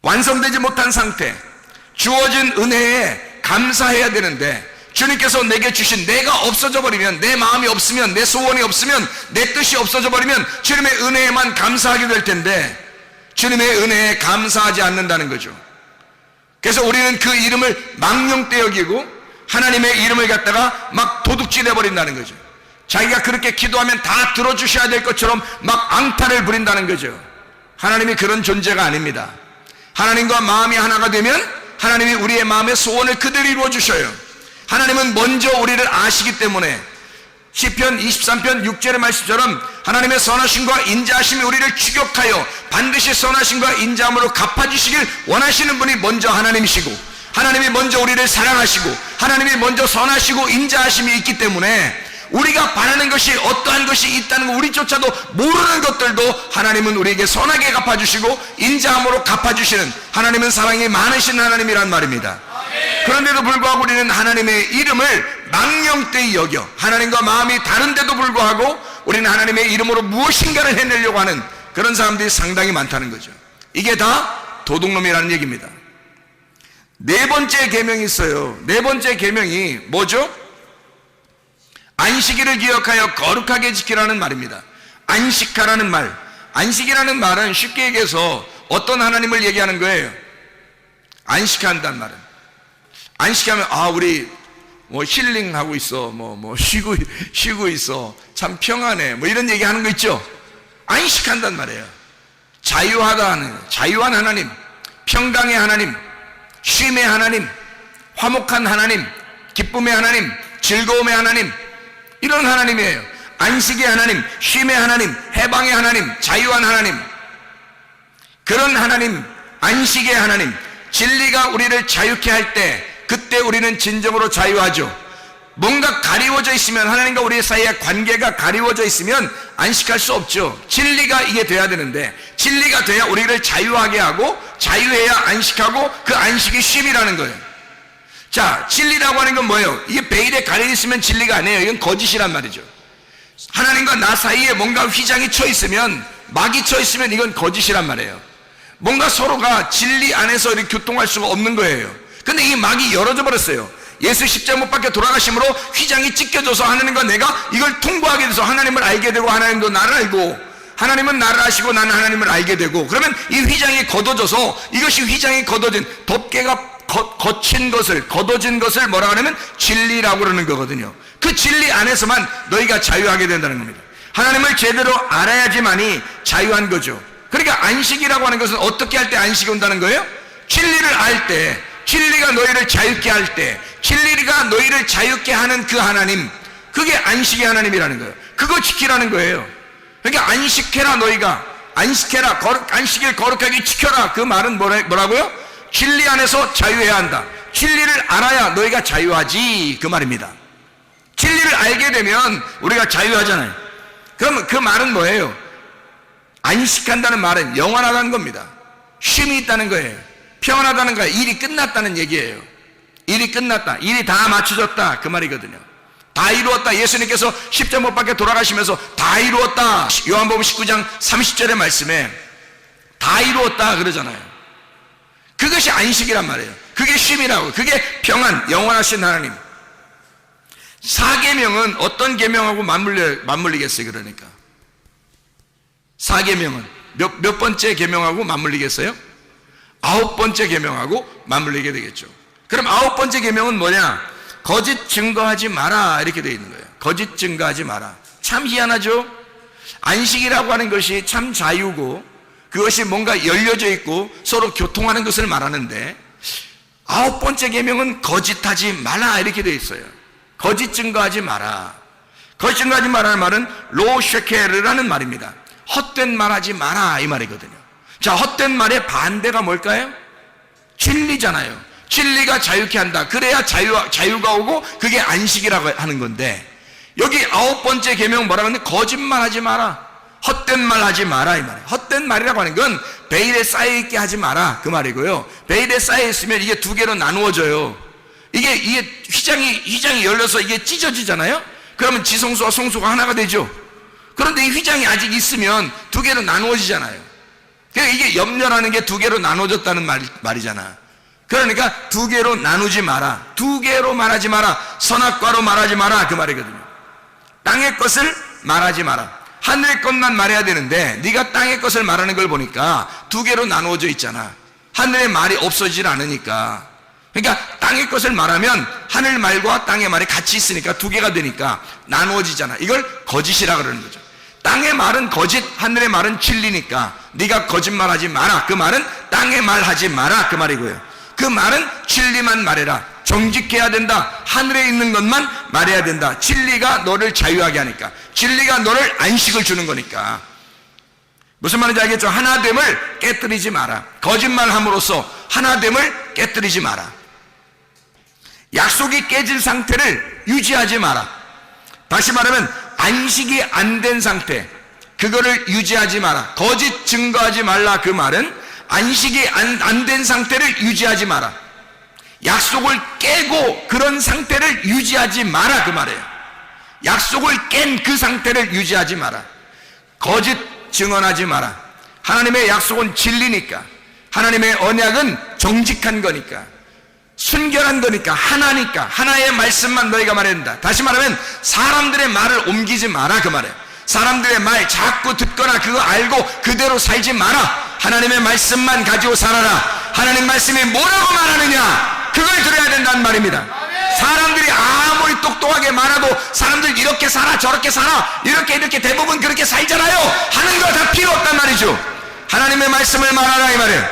완성되지 못한 상태, 주어진 은혜에 감사해야 되는데 주님께서 내게 주신 내가 없어져 버리면, 내 마음이 없으면, 내 소원이 없으면, 내 뜻이 없어져 버리면 주님의 은혜에만 감사하게 될 텐데 주님의 은혜에 감사하지 않는다는 거죠. 그래서 우리는 그 이름을 망령되 여기고 하나님의 이름을 갖다가 막 도둑질해 버린다는 거죠. 자기가 그렇게 기도하면 다 들어주셔야 될 것처럼 막 앙탈을 부린다는 거죠. 하나님이 그런 존재가 아닙니다. 하나님과 마음이 하나가 되면 하나님이 우리의 마음의 소원을 그대로 이루어 주셔요. 하나님은 먼저 우리를 아시기 때문에 시편 23편 6절의 말씀처럼 하나님의 선하심과 인자하심이 우리를 추격하여 반드시 선하심과 인자함으로 갚아주시길 원하시는 분이 먼저 하나님이시고, 하나님이 먼저 우리를 사랑하시고 하나님이 먼저 선하시고 인자하심이 있기 때문에 우리가 바라는 것이 어떠한 것이 있다는 거 우리조차도 모르는 것들도 하나님은 우리에게 선하게 갚아주시고 인자함으로 갚아주시는, 하나님은 사랑이 많으신 하나님이란 말입니다. 그런데도 불구하고 우리는 하나님의 이름을 망령되이 여겨 하나님과 마음이 다른데도 불구하고 우리는 하나님의 이름으로 무엇인가를 해내려고 하는 그런 사람들이 상당히 많다는 거죠. 이게 다 도둑놈이라는 얘기입니다. 네 번째 계명이 있어요. 네 번째 계명이 뭐죠? 안식일을 기억하여 거룩하게 지키라는 말입니다. 안식하라는 말, 안식이라는 말은 쉽게 얘기해서 어떤 하나님을 얘기하는 거예요? 안식한다는 말은, 안식하면 우리 뭐 힐링하고 있어, 쉬고 있어, 참 평안해, 뭐 이런 얘기하는 거 있죠. 안식한단 말이에요. 자유하다는, 자유한 하나님, 평강의 하나님, 쉼의 하나님, 화목한 하나님, 기쁨의 하나님, 즐거움의 하나님, 이런 하나님이에요. 안식의 하나님, 쉼의 하나님, 해방의 하나님, 자유한 하나님, 그런 하나님, 안식의 하나님, 진리가 우리를 자유케 할 때 그때 우리는 진정으로 자유하죠. 뭔가 가리워져 있으면, 하나님과 우리 사이의 관계가 가리워져 있으면 안식할 수 없죠. 진리가 이게 돼야 되는데, 진리가 돼야 우리를 자유하게 하고, 자유해야 안식하고, 그 안식이 쉼이라는 거예요. 자, 진리라고 하는 건 뭐예요? 이게 베일에 가려 있으면 진리가 아니에요. 이건 거짓이란 말이죠. 하나님과 나 사이에 뭔가 휘장이 쳐 있으면, 막이 쳐 있으면 이건 거짓이란 말이에요. 뭔가 서로가 진리 안에서 이렇게 교통할 수가 없는 거예요. 근데 이 막이 열어져 버렸어요. 예수 십자가 못 박혀 돌아가심으로 휘장이 찢겨져서 하나님과 내가 이걸 통과하게 돼서 하나님을 알게 되고, 하나님도 나를 알고, 하나님은 나를 아시고 나는 하나님을 알게 되고, 그러면 이 휘장이 걷어져서, 이것이 휘장이 걷어진, 덮개가 거친 것을, 걷어진 것을 뭐라 하냐면 진리라고 그러는 거거든요. 그 진리 안에서만 너희가 자유하게 된다는 겁니다. 하나님을 제대로 알아야지만이 자유한 거죠. 그러니까 안식이라고 하는 것은 어떻게 할 때 안식이 온다는 거예요? 진리를 알 때, 진리가 너희를 자유케 할 때, 진리가 너희를 자유케 하는 그 하나님, 그게 안식의 하나님이라는 거예요. 그거 지키라는 거예요. 그러니까 안식해라, 너희가 안식해라, 안식일 거룩하게 지켜라. 그 말은 뭐라고요? 진리 안에서 자유해야 한다. 진리를 알아야 너희가 자유하지, 그 말입니다. 진리를 알게 되면 우리가 자유하잖아요. 그럼 그 말은 뭐예요? 안식한다는 말은 영원하다는 겁니다. 쉼이 있다는 거예요. 평안하다는 거예요. 일이 끝났다는 얘기예요. 일이 끝났다, 일이 다 맞춰졌다, 그 말이거든요. 다 이루었다. 예수님께서 십자가 못 박혀 돌아가시면서 다 이루었다. 요한복음 19장 30절의 말씀에 다 이루었다 그러잖아요. 그것이 안식이란 말이에요. 그게 쉼이라고, 그게 평안, 영원하신 하나님. 4계명은 어떤 계명하고 맞물리겠어요? 그러니까 4계명은 몇 번째 계명하고 맞물리겠어요? 9번째 계명하고 맞물리게 되겠죠. 그럼 9번째 계명은 뭐냐? 거짓 증거하지 마라, 이렇게 되어 있는 거예요. 거짓 증거하지 마라. 참 희한하죠? 안식이라고 하는 것이 참 자유고, 그것이 뭔가 열려져 있고 서로 교통하는 것을 말하는데, 9번째 계명은 거짓하지 마라, 이렇게 되어 있어요. 거짓 증거하지 마라. 거짓 증거하지 마라는 말은 로쉐케르라는 말입니다. 헛된 말하지 마라, 이 말이거든요. 자, 헛된 말의 반대가 뭘까요? 진리잖아요. 진리가 자유케 한다. 그래야 자유가 오고 그게 안식이라고 하는 건데, 여기 9번째 계명 뭐라고 하는데 거짓말하지 마라, 헛된 말 하지 마라, 이 말이에요. 헛된 말이라고 하는 건 베일에 쌓여있게 하지 마라, 그 말이고요. 베일에 쌓여있으면 이게 두 개로 나누어져요. 이게 휘장이 열려서 이게 찢어지잖아요. 그러면 지성소와 성소가 하나가 되죠. 그런데 이 휘장이 아직 있으면 두 개로 나누어지잖아요. 그러니까 이게 염려라는 게 두 개로 나눠졌다는 말이잖아. 그러니까 두 개로 나누지 마라. 두 개로 말하지 마라. 선악과로 말하지 마라. 그 말이거든요. 땅의 것을 말하지 마라. 하늘의 것만 말해야 되는데 네가 땅의 것을 말하는 걸 보니까 두 개로 나누어져 있잖아. 하늘의 말이 없어지질 않으니까. 그러니까 땅의 것을 말하면 하늘 말과 땅의 말이 같이 있으니까 두 개가 되니까 나누어지잖아. 이걸 거짓이라 그러는 거죠. 땅의 말은 거짓, 하늘의 말은 진리니까 네가 거짓말하지 마라. 그 말은 땅의 말 하지 마라. 그 말이고요. 그 말은 진리만 말해라. 정직해야 된다. 하늘에 있는 것만 말해야 된다. 진리가 너를 자유하게 하니까. 진리가 너를 안식을 주는 거니까. 무슨 말인지 알겠죠? 하나됨을 깨뜨리지 마라. 거짓말함으로써 하나됨을 깨뜨리지 마라. 약속이 깨진 상태를 유지하지 마라. 다시 말하면 안식이 안 된 상태, 그거를 유지하지 마라. 거짓 증거하지 말라. 그 말은 안식이 안 된 상태를 유지하지 마라. 약속을 깨고 그런 상태를 유지하지 마라. 그 말이에요. 약속을 깬 그 상태를 유지하지 마라. 거짓 증언하지 마라. 하나님의 약속은 진리니까, 하나님의 언약은 정직한 거니까, 순결한 거니까, 하나니까 하나의 말씀만 너희가 말해야 된다. 다시 말하면 사람들의 말을 옮기지 마라. 그 말이에요. 사람들의 말 자꾸 듣거나 그거 알고 그대로 살지 마라. 하나님의 말씀만 가지고 살아라. 하나님 말씀이 뭐라고 말하느냐, 그걸 들어야 된다는 말입니다. 사람들이 아무리 똑똑하게 말해도 사람들 이렇게 살아 저렇게 살아 이렇게 대부분 그렇게 살잖아요 하는 거 다 필요 없단 말이죠. 하나님의 말씀을 말하라 이 말이에요.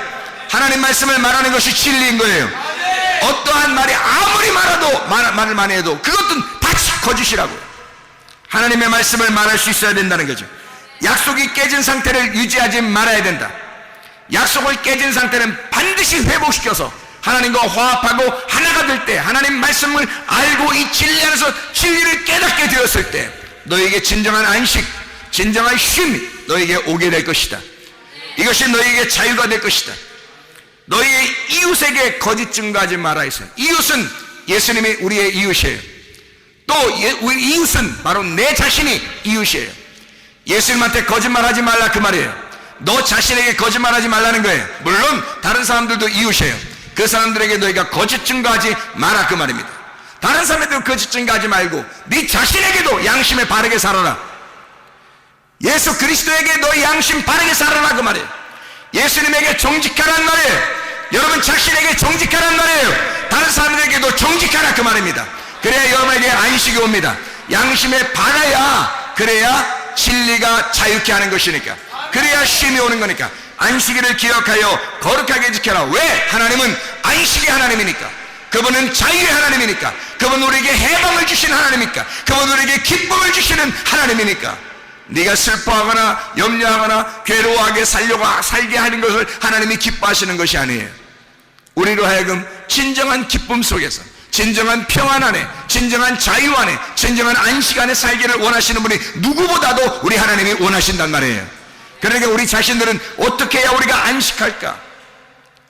하나님 말씀을 말하는 것이 진리인 거예요. 어떠한 말이 아무리 말해도 말을 많이 해도 그것도 다 거짓이라고요. 하나님의 말씀을 말할 수 있어야 된다는 거죠. 약속이 깨진 상태를 유지하지 말아야 된다. 약속을 깨진 상태는 반드시 회복시켜서 하나님과 화합하고 하나가 될 때, 하나님 말씀을 알고 이 진리 안에서 진리를 깨닫게 되었을 때 너에게 진정한 안식, 진정한 쉼이 너에게 오게 될 것이다. 이것이 너에게 자유가 될 것이다. 너희의 이웃에게 거짓 증거하지 말아 했어요. 이웃은 예수님이 우리의 이웃이에요. 또 우리 이웃은 바로 내 자신이 이웃이에요. 예수님한테 거짓말하지 말라 그 말이에요. 너 자신에게 거짓말하지 말라는 거예요. 물론 다른 사람들도 이웃이에요. 그 사람들에게 너희가 거짓 증거하지 마라 그 말입니다. 다른 사람에게도 거짓 증거하지 말고 네 자신에게도 양심에 바르게 살아라. 예수 그리스도에게 너희 양심 바르게 살아라 그 말이에요. 예수님에게 정직하란 말이에요. 여러분 자신에게 정직하란 말이에요. 다른 사람들에게도 정직하라 그 말입니다. 그래야 여러분에게 안식이 옵니다. 양심에 바라야, 그래야 진리가 자유케 하는 것이니까, 그래야 쉼이 오는 거니까. 안식일을 기억하여 거룩하게 지켜라. 왜? 하나님은 안식의 하나님이니까. 그분은 자유의 하나님이니까. 그분은 우리에게 해방을 주신 하나님이니까. 그분은 우리에게 기쁨을 주시는 하나님이니까. 네가 슬퍼하거나 염려하거나 괴로워하게 살게 하는 것을 하나님이 기뻐하시는 것이 아니에요. 우리로 하여금 진정한 기쁨 속에서, 진정한 평안 안에, 진정한 자유 안에, 진정한 안식 안에 살기를 원하시는 분이 누구보다도 우리 하나님이 원하신단 말이에요. 그러니까 우리 자신들은 어떻게 해야 우리가 안식할까?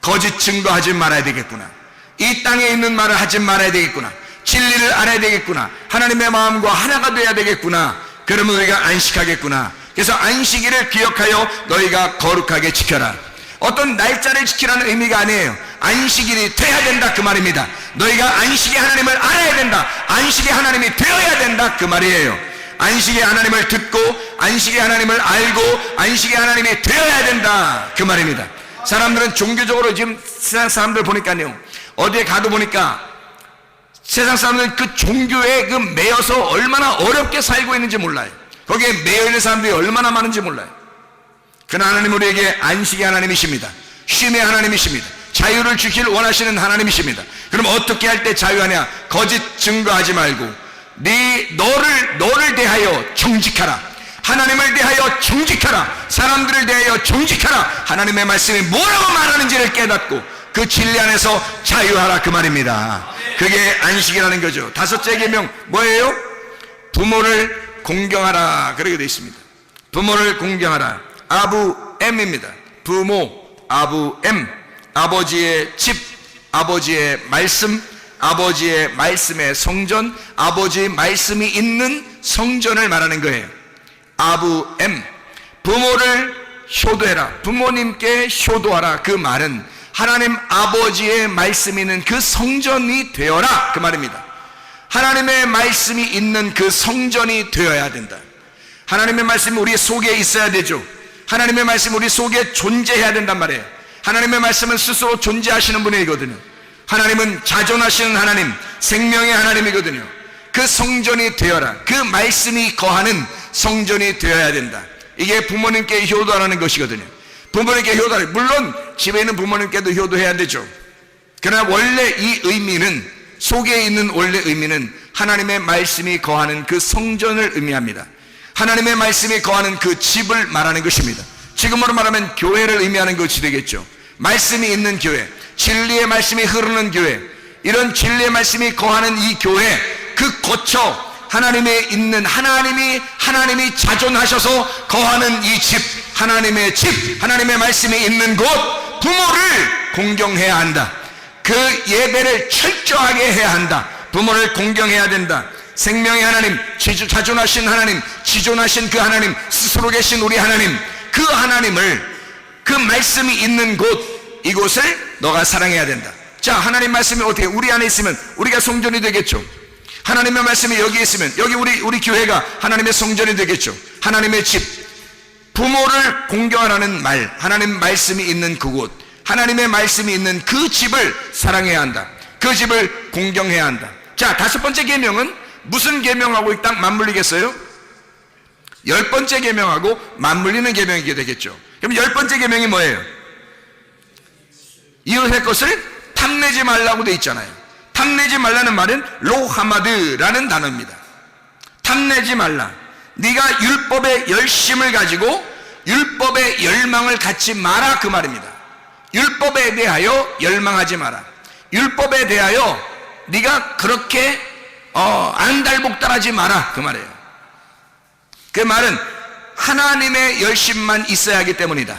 거짓 증거하지 말아야 되겠구나. 이 땅에 있는 말을 하지 말아야 되겠구나. 진리를 알아야 되겠구나. 하나님의 마음과 하나가 돼야 되겠구나. 그러면 우리가 안식하겠구나. 그래서 안식일을 기억하여 너희가 거룩하게 지켜라. 어떤 날짜를 지키라는 의미가 아니에요. 안식일이 돼야 된다 그 말입니다. 너희가 안식의 하나님을 알아야 된다. 안식의 하나님이 되어야 된다 그 말이에요. 안식의 하나님을 듣고 안식의 하나님을 알고 안식의 하나님이 되어야 된다 그 말입니다. 사람들은 종교적으로 지금 세상 사람들 보니까요, 어디에 가도 보니까 세상 사람들은 그 종교에 그 매여서 얼마나 어렵게 살고 있는지 몰라요. 거기에 매여 있는 사람들이 얼마나 많은지 몰라요. 그러나 하나님 우리에게 안식의 하나님이십니다. 쉼의 하나님이십니다. 자유를 주길 원하시는 하나님이십니다. 그럼 어떻게 할 때 자유하냐? 거짓 증거하지 말고 너를 대하여 정직하라. 하나님을 대하여 정직하라. 사람들을 대하여 정직하라. 하나님의 말씀이 뭐라고 말하는지를 깨닫고 그 진리 안에서 자유하라 그 말입니다. 그게 안식이라는 거죠. 다섯째 계명 뭐예요? 부모를 공경하라 그렇게 되어 있습니다. 부모를 공경하라. 아부엠입니다. 부모, 아부엠, 아버지의 집, 아버지의 말씀, 아버지의 말씀의 성전, 아버지의 말씀이 있는 성전을 말하는 거예요. 아부엠, 부모를 효도해라. 부모님께 효도하라. 그 말은 하나님 아버지의 말씀이 있는 그 성전이 되어라, 그 말입니다. 하나님의 말씀이 있는 그 성전이 되어야 된다. 하나님의 말씀이 우리 속에 있어야 되죠. 하나님의 말씀이 우리 속에 존재해야 된단 말이에요. 하나님의 말씀은 스스로 존재하시는 분이거든요. 하나님은 자존하시는 하나님, 생명의 하나님이거든요. 그 성전이 되어라. 그 말씀이 거하는 성전이 되어야 된다. 이게 부모님께 효도하라는 것이거든요. 부모님께 효도하라. 물론 집에 있는 부모님께도 효도해야 되죠. 그러나 원래 이 의미는, 속에 있는 원래 의미는 하나님의 말씀이 거하는 그 성전을 의미합니다. 하나님의 말씀이 거하는 그 집을 말하는 것입니다. 지금으로 말하면 교회를 의미하는 것이 되겠죠. 말씀이 있는 교회, 진리의 말씀이 흐르는 교회, 이런 진리의 말씀이 거하는 이 교회, 그 거처, 하나님의 있는 하나님이 자존하셔서 거하는 이 집, 하나님의 집, 하나님의 말씀이 있는 곳, 부모를 공경해야 한다. 그 예배를 철저하게 해야 한다. 부모를 공경해야 된다. 생명의 하나님, 자존하신 하나님, 지존하신 그 하나님, 스스로 계신 우리 하나님, 그 하나님을, 그 말씀이 있는 곳, 이곳을 너가 사랑해야 된다. 자, 하나님 말씀이 어떻게 우리 안에 있으면 우리가 성전이 되겠죠. 하나님의 말씀이 여기 있으면 여기 우리 교회가 하나님의 성전이 되겠죠. 하나님의 집, 부모를 공경하라는 말, 하나님 말씀이 있는 그곳, 하나님의 말씀이 있는 그 집을 사랑해야 한다. 그 집을 공경해야 한다. 자, 5번째 계명은 무슨 계명하고 딱 맞물리겠어요? 10번째 계명하고 맞물리는 계명이게 되겠죠. 그럼 10번째 계명이 뭐예요? 이웃의 것을 탐내지 말라고 돼 있잖아요. 탐내지 말라는 말은 로하마드라는 단어입니다. 탐내지 말라. 네가 율법의 열심을 가지고 율법의 열망을 갖지 마라, 그 말입니다. 율법에 대하여 열망하지 마라. 율법에 대하여 네가 그렇게 안달복달하지 마라, 그 말이에요. 그 말은 하나님의 열심만 있어야 하기 때문이다.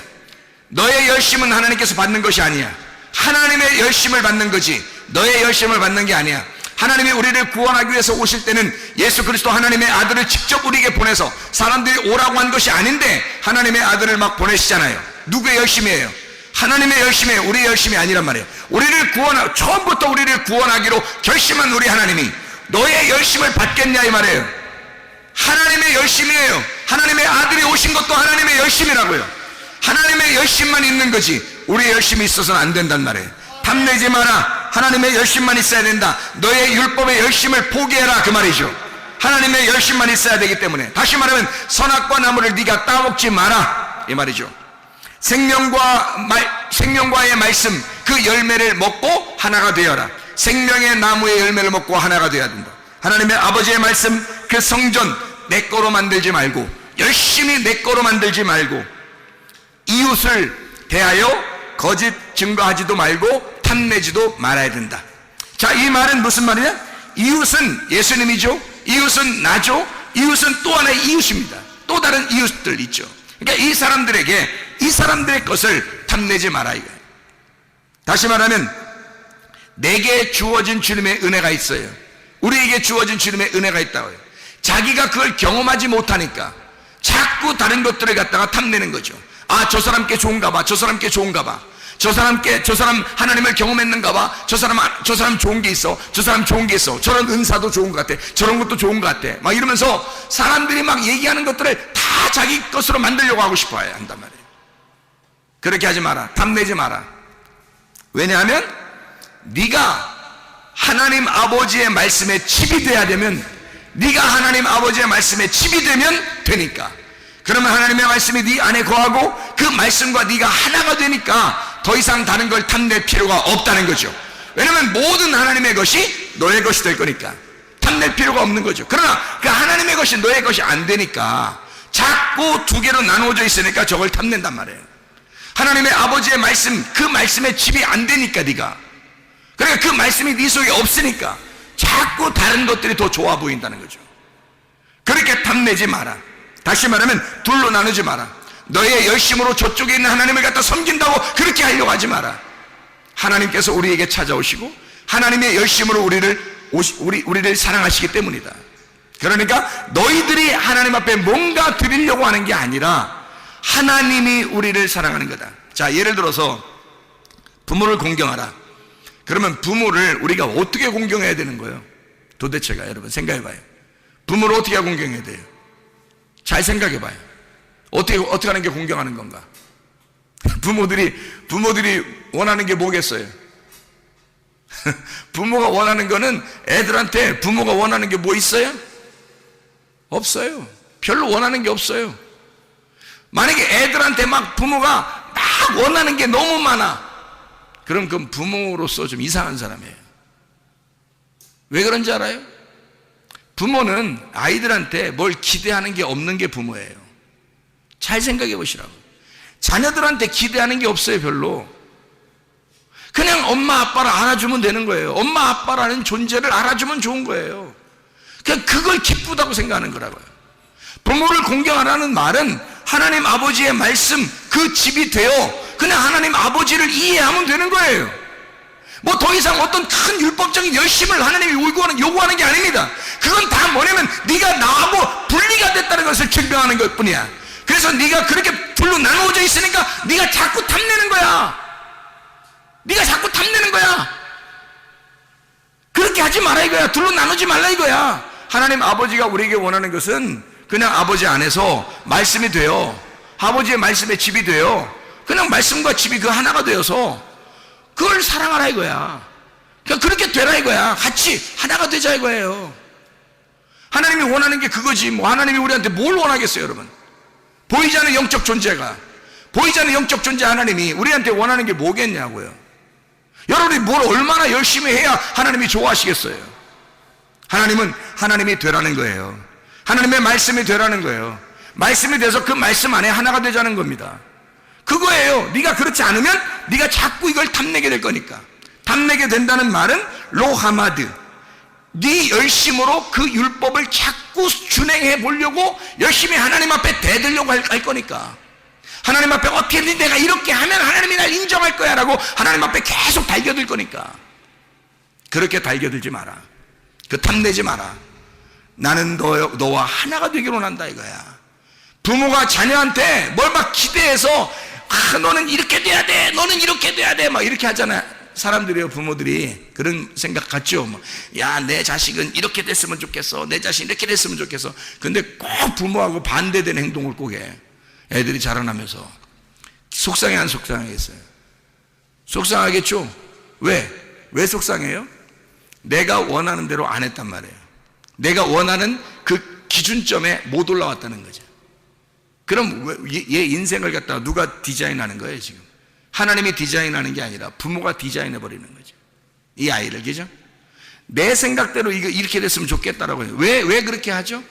너의 열심은 하나님께서 받는 것이 아니야. 하나님의 열심을 받는 거지 너의 열심을 받는 게 아니야. 하나님이 우리를 구원하기 위해서 오실 때는 예수 그리스도 하나님의 아들을 직접 우리에게 보내서 사람들이 오라고 한 것이 아닌데 하나님의 아들을 막 보내시잖아요. 누구의 열심이에요? 하나님의 열심이에요. 우리의 열심이 아니란 말이에요. 처음부터 우리를 구원하기로 결심한 우리 하나님이 너의 열심을 받겠냐 이 말이에요. 하나님의 열심이에요. 하나님의 아들이 오신 것도 하나님의 열심이라고요. 하나님의 열심만 있는 거지 우리의 열심이 있어서는 안 된단 말이에요. 탐내지 마라. 하나님의 열심만 있어야 된다. 너의 율법의 열심을 포기해라, 그 말이죠. 하나님의 열심만 있어야 되기 때문에, 다시 말하면 선악과 나무를 네가 따먹지 마라, 이 말이죠. 생명과의 말씀, 그 열매를 먹고 하나가 되어라. 생명의 나무의 열매를 먹고 하나가 되어야 된다. 하나님의 아버지의 말씀, 그 성전 내 거로 만들지 말고, 열심히 내 거로 만들지 말고, 이웃을 대하여 거짓 증거하지도 말고 탐내지도 말아야 된다. 자, 이 말은 무슨 말이냐? 이웃은 예수님이죠. 이웃은 나죠. 이웃은 또 하나의 이웃입니다. 또 다른 이웃들 있죠. 그러니까 이 사람들의 것을 탐내지 마라 이거예요. 다시 말하면 내게 주어진 주님의 은혜가 있어요. 우리에게 주어진 주님의 은혜가 있다고요. 자기가 그걸 경험하지 못하니까 자꾸 다른 것들을 갖다가 탐내는 거죠. 아, 저 사람께 좋은가 봐. 저 사람께 좋은가 봐. 저 사람 하나님을 경험했는가 봐. 저 사람 좋은 게 있어. 저 사람 좋은 게 있어. 저런 은사도 좋은 것 같아. 저런 것도 좋은 것 같아. 막 이러면서 사람들이 막 얘기하는 것들을 다 자기 것으로 만들려고 하고 싶어 한단 말이에요. 그렇게 하지 마라. 탐내지 마라. 왜냐하면 네가 하나님 아버지의 말씀에 칩이 돼야 되면, 네가 하나님 아버지의 말씀에 칩이 되면 되니까. 그러면 하나님의 말씀이 네 안에 거하고 그 말씀과 네가 하나가 되니까 더 이상 다른 걸 탐낼 필요가 없다는 거죠. 왜냐하면 모든 하나님의 것이 너의 것이 될 거니까 탐낼 필요가 없는 거죠. 그러나 그 하나님의 것이 너의 것이 안 되니까 자꾸 두 개로 나누어져 있으니까 저걸 탐낸단 말이에요. 하나님의 아버지의 말씀, 그 말씀에 칩이 안 되니까 네가, 그러니까 그 말씀이 네 속에 없으니까 자꾸 다른 것들이 더 좋아 보인다는 거죠. 그렇게 탐내지 마라. 다시 말하면 둘로 나누지 마라. 너의 열심으로 저쪽에 있는 하나님을 갖다 섬긴다고 그렇게 하려고 하지 마라. 하나님께서 우리에게 찾아오시고 하나님의 열심으로 우리를 사랑하시기 때문이다. 그러니까 너희들이 하나님 앞에 뭔가 드리려고 하는 게 아니라 하나님이 우리를 사랑하는 거다. 자, 예를 들어서 부모를 공경하라. 그러면 부모를 우리가 어떻게 공경해야 되는 거예요? 도대체가 여러분 생각해봐요. 부모를 어떻게 공경해야 돼요? 잘 생각해봐요. 어떻게 하는 게 공경하는 건가? 부모들이 원하는 게 뭐겠어요? 부모가 원하는 거는 애들한테 부모가 원하는 게 뭐 있어요? 없어요. 별로 원하는 게 없어요. 만약에 애들한테 막 부모가 막 원하는 게 너무 많아, 그럼 그건 부모로서 좀 이상한 사람이에요. 왜 그런지 알아요? 부모는 아이들한테 뭘 기대하는 게 없는 게 부모예요. 잘 생각해 보시라고. 자녀들한테 기대하는 게 없어요. 별로. 그냥 엄마 아빠를 알아주면 되는 거예요. 엄마 아빠라는 존재를 알아주면 좋은 거예요. 그냥 그걸 기쁘다고 생각하는 거라고요. 부모를 공경하라는 말은 하나님 아버지의 말씀, 그 집이 되어 그냥 하나님 아버지를 이해하면 되는 거예요. 뭐 더 이상 어떤 큰 율법적인 열심을 하나님이 요구하는 게 아닙니다. 그건 다 뭐냐면 네가 나하고 분리가 됐다는 것을 증명하는 것 뿐이야. 그래서 네가 그렇게 둘로 나누어져 있으니까 네가 자꾸 탐내는 거야. 네가 자꾸 탐내는 거야. 그렇게 하지 마라 이거야. 둘로 나누지 말라 이거야. 하나님 아버지가 우리에게 원하는 것은 그냥 아버지 안에서 말씀이 되어 아버지의 말씀에 집이 되어 그냥 말씀과 집이 그 하나가 되어서 그걸 사랑하라 이거야. 그러니까 그렇게 되라 이거야. 같이 하나가 되자 이거예요. 하나님이 원하는 게 그거지. 뭐 하나님이 우리한테 뭘 원하겠어요, 여러분? 보이지 않는 영적 존재가, 보이지 않는 영적 존재 하나님이 우리한테 원하는 게 뭐겠냐고요. 여러분이 뭘 얼마나 열심히 해야 하나님이 좋아하시겠어요? 하나님은 하나님이 되라는 거예요. 하나님의 말씀이 되라는 거예요. 말씀이 돼서 그 말씀 안에 하나가 되자는 겁니다. 그거예요. 네가 그렇지 않으면 네가 자꾸 이걸 탐내게 될 거니까. 탐내게 된다는 말은 로하마드, 네 열심으로 그 율법을 자꾸 준행해 보려고 열심히 하나님 앞에 대들려고 할 거니까. 하나님 앞에 어떻게든 내가 이렇게 하면 하나님이 날 인정할 거야 라고 하나님 앞에 계속 달겨들 거니까. 그렇게 달겨들지 마라. 그 탐내지 마라. 나는 너와 하나가 되기를 원한다 이거야. 부모가 자녀한테 뭘 막 기대해서 너는 이렇게 돼야 돼, 너는 이렇게 돼야 돼, 막 이렇게 하잖아요. 사람들이요, 부모들이 그런 생각 같죠. 야, 내 자식은 이렇게 됐으면 좋겠어, 내 자식 이렇게 됐으면 좋겠어. 근데 꼭 부모하고 반대되는 행동을 꼭 해. 애들이 자라나면서 속상해 안 속상하겠어요? 속상하겠죠. 왜 속상해요? 내가 원하는 대로 안 했단 말이에요. 내가 원하는 그 기준점에 못 올라왔다는 거죠. 그럼 얘 인생을 갖다가 누가 디자인하는 거예요 지금? 하나님이 디자인하는 게 아니라 부모가 디자인해 버리는 거죠. 이 아이를, 그죠? 내 생각대로 이렇게 됐으면 좋겠다라고 해요. 왜 그렇게 하죠?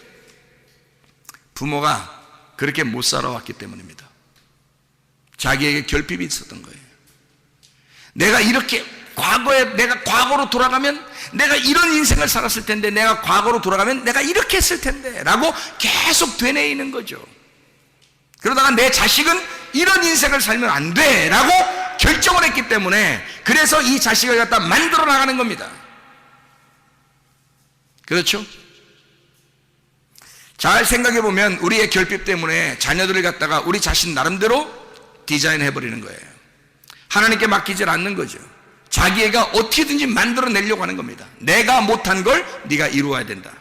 부모가 그렇게 못 살아왔기 때문입니다. 자기에게 결핍이 있었던 거예요. 내가 이렇게 내가 과거로 돌아가면 내가 이런 인생을 살았을 텐데, 내가 과거로 돌아가면 내가 이렇게 했을 텐데 라고 계속 되뇌이는 거죠. 그러다가 내 자식은 이런 인생을 살면 안 돼 라고 결정을 했기 때문에, 그래서 이 자식을 갖다 만들어 나가는 겁니다. 그렇죠? 잘 생각해 보면 우리의 결핍 때문에 자녀들을 갖다가 우리 자신 나름대로 디자인해 버리는 거예요. 하나님께 맡기질 않는 거죠. 자기애가 어떻게든지 만들어내려고 하는 겁니다. 내가 못한 걸 네가 이루어야 된다.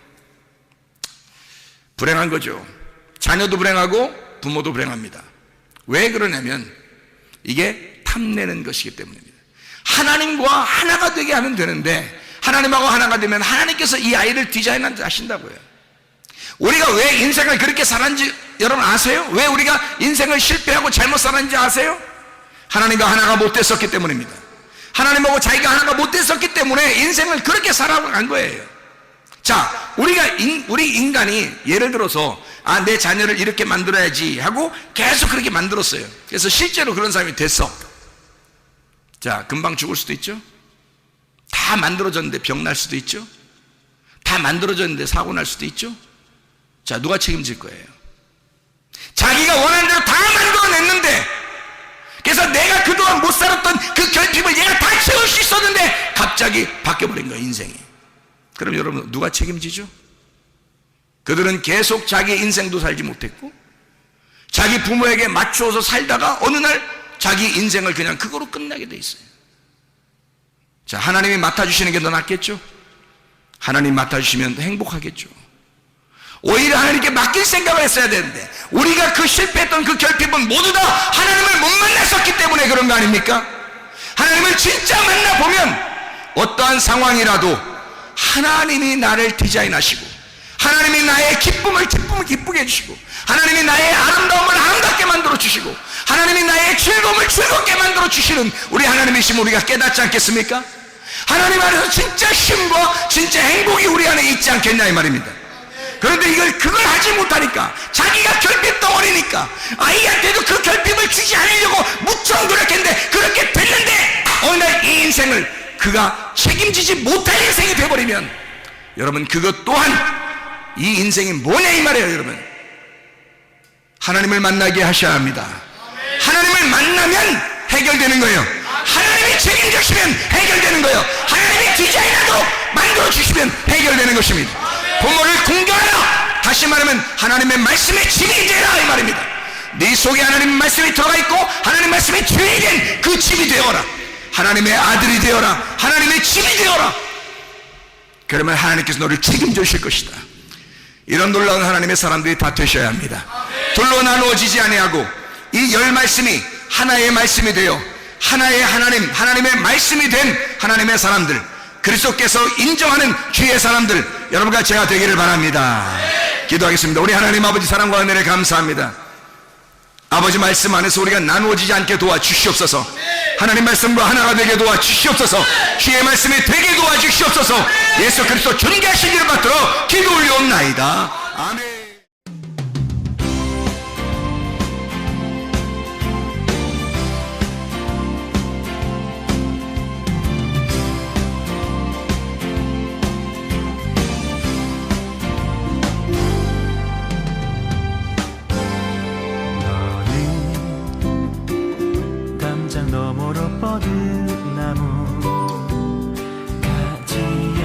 불행한 거죠. 자녀도 불행하고 부모도 불행합니다. 왜 그러냐면 이게 탐내는 것이기 때문입니다. 하나님과 하나가 되게 하면 되는데, 하나님하고 하나가 되면 하나님께서 이 아이를 디자인하신다고요. 우리가 왜 인생을 그렇게 살았는지 여러분 아세요? 왜 우리가 인생을 실패하고 잘못 살았는지 아세요? 하나님과 하나가 못 됐었기 때문입니다. 하나님하고 자기가 하나가 못 됐었기 때문에 인생을 그렇게 살아간 거예요. 자, 우리 인간이 예를 들어서 내 자녀를 이렇게 만들어야지 하고 계속 그렇게 만들었어요. 그래서 실제로 그런 사람이 됐어. 자, 금방 죽을 수도 있죠. 다 만들어졌는데 병 날 수도 있죠. 다 만들어졌는데 사고 날 수도 있죠. 자, 누가 책임질 거예요? 자기가 원하는 대로 다 만들어냈는데, 그래서 내가 그동안 못 살았던 그 결핍을 얘가 다 채울 수 있었는데 갑자기 바뀌어버린 거예요, 인생이. 그럼 여러분 누가 책임지죠? 그들은 계속 자기 인생도 살지 못했고 자기 부모에게 맞추어서 살다가 어느 날 자기 인생을 그냥 그거로 끝나게 돼 있어요. 자, 하나님이 맡아주시는 게 더 낫겠죠? 하나님 맡아주시면 행복하겠죠. 오히려 하나님께 맡길 생각을 했어야 되는데, 우리가 그 실패했던 그 결핍은 모두 다 하나님을 못 만났었기 때문에 그런 거 아닙니까? 하나님을 진짜 만나보면 어떠한 상황이라도 하나님이 나를 디자인하시고, 하나님이 나의 기쁨을 기쁘게 해주시고, 하나님이 나의 아름다움을 아름답게 만들어 주시고, 하나님이 나의 즐거움을 즐겁게 만들어 주시는 우리 하나님이심 우리가 깨닫지 않겠습니까? 하나님 안에서 진짜 쉼과 진짜 행복이 우리 안에 있지 않겠냐 이 말입니다. 그런데 그걸 하지 못하니까, 자기가 결핍 덩어리니까 아이한테도 그 결핍을 주지 않으려고 무척 노력했는데 그렇게 됐는데, 어느 날 이 인생을 그가 책임지지 못할 인생이 되어버리면, 여러분 그것 또한 이 인생이 뭐냐 이 말이에요. 여러분, 하나님을 만나게 하셔야 합니다. 하나님을 만나면 해결되는 거예요. 하나님이 책임지시면 해결되는 거예요. 하나님이 디자인하도록 만들어주시면 해결되는 것입니다. 부모를 공경하라, 다시 말하면 하나님의 말씀에 집이 되라 이 말입니다. 네 속에 하나님의 말씀이 들어가 있고 하나님의 말씀에 주인이 된 그 집이 되어라. 하나님의 아들이 되어라. 하나님의 집이 되어라. 그러면 하나님께서 너를 책임져 주실 것이다. 이런 놀라운 하나님의 사람들이 다 되셔야 합니다. 둘로 나누어지지 아니하고 이 열 말씀이 하나의 말씀이 되어 하나의 하나님의 말씀이 된 하나님의 사람들, 그리스도께서 인정하는 주의 사람들, 여러분과 제가 되기를 바랍니다. 기도하겠습니다. 우리 하나님 아버지, 사랑과 은혜를 감사합니다. 아버지 말씀 안에서 우리가 나누어지지 않게 도와주시옵소서. 하나님 말씀과 하나가 되게 도와주시옵소서. 주의 말씀이 되게 도와주시옵소서. 예수 그리스도 존귀하시기를 받들어 기도 올려옵나이다. 아멘. 너머로 뻗은 나무 가지에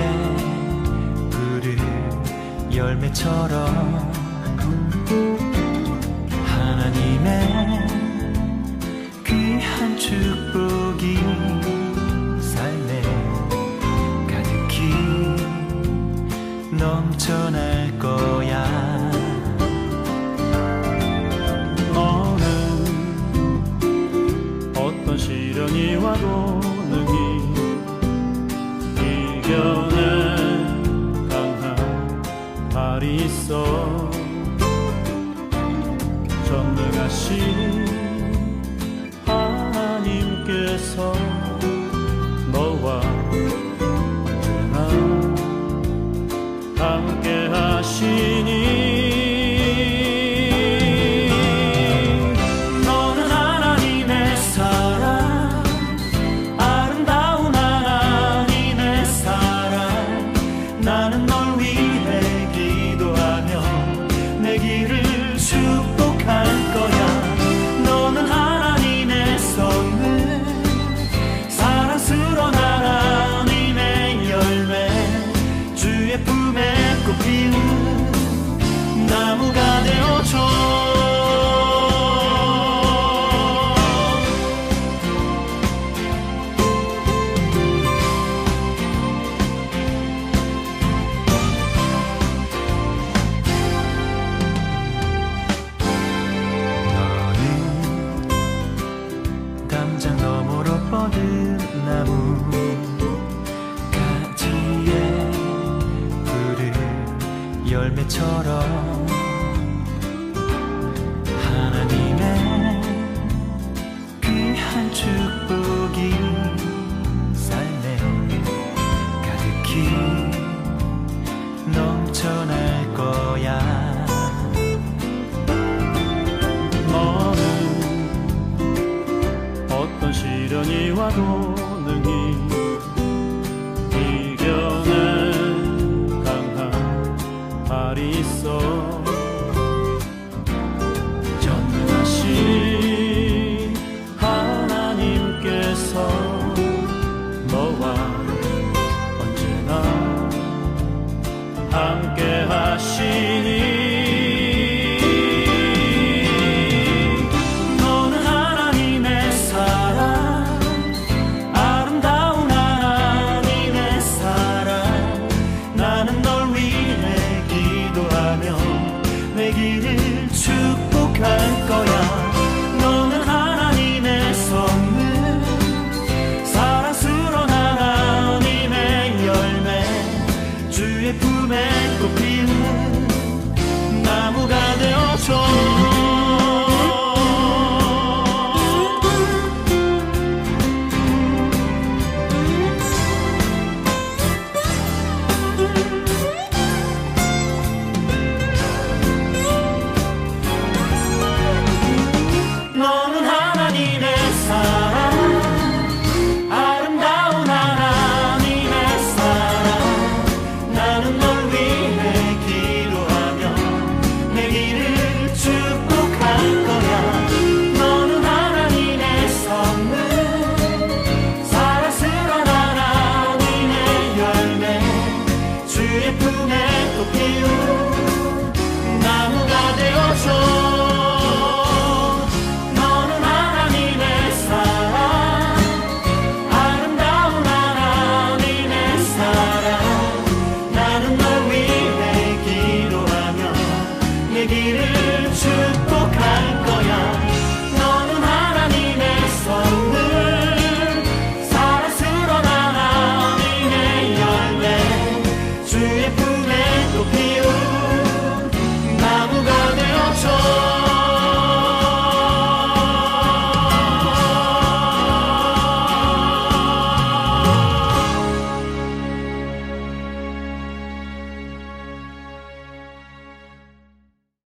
푸른 열매처럼 하나님의 귀한 축복이 삶에 가득히 넘쳐날 거야. 시련이 와도 능히 이겨낼 강한 발이 있어. 전능하신 하나님께서 너와 언제나 함께 하시니 나무가 되어줘. 너는 담장 너머로 뻗은 나무 가지에 푸른 열매처럼 하나님의 귀한 축복이 삶에 가득히 넘쳐날 거야. 너는 어떤 시련이 와도 능히 이겨낼 강한 발이 있어. 하나님께서 너와 언제나 함께 하시니 내 길을 축복할 거야. 너는 하나님의 선물, 사랑스러운 하나님의 열매, 주의 품에 꽃 피우는 나무가 되어줘. 너는 하나님의 사랑, 아름다운 하나님의 사랑. 나는 널 위해 기도하며 내 길을 축복할 거야. 너는 하나님의 선물, 사랑스러운 하나님의 열매, 주의 품에 꽃 피운 나무가 되어줘.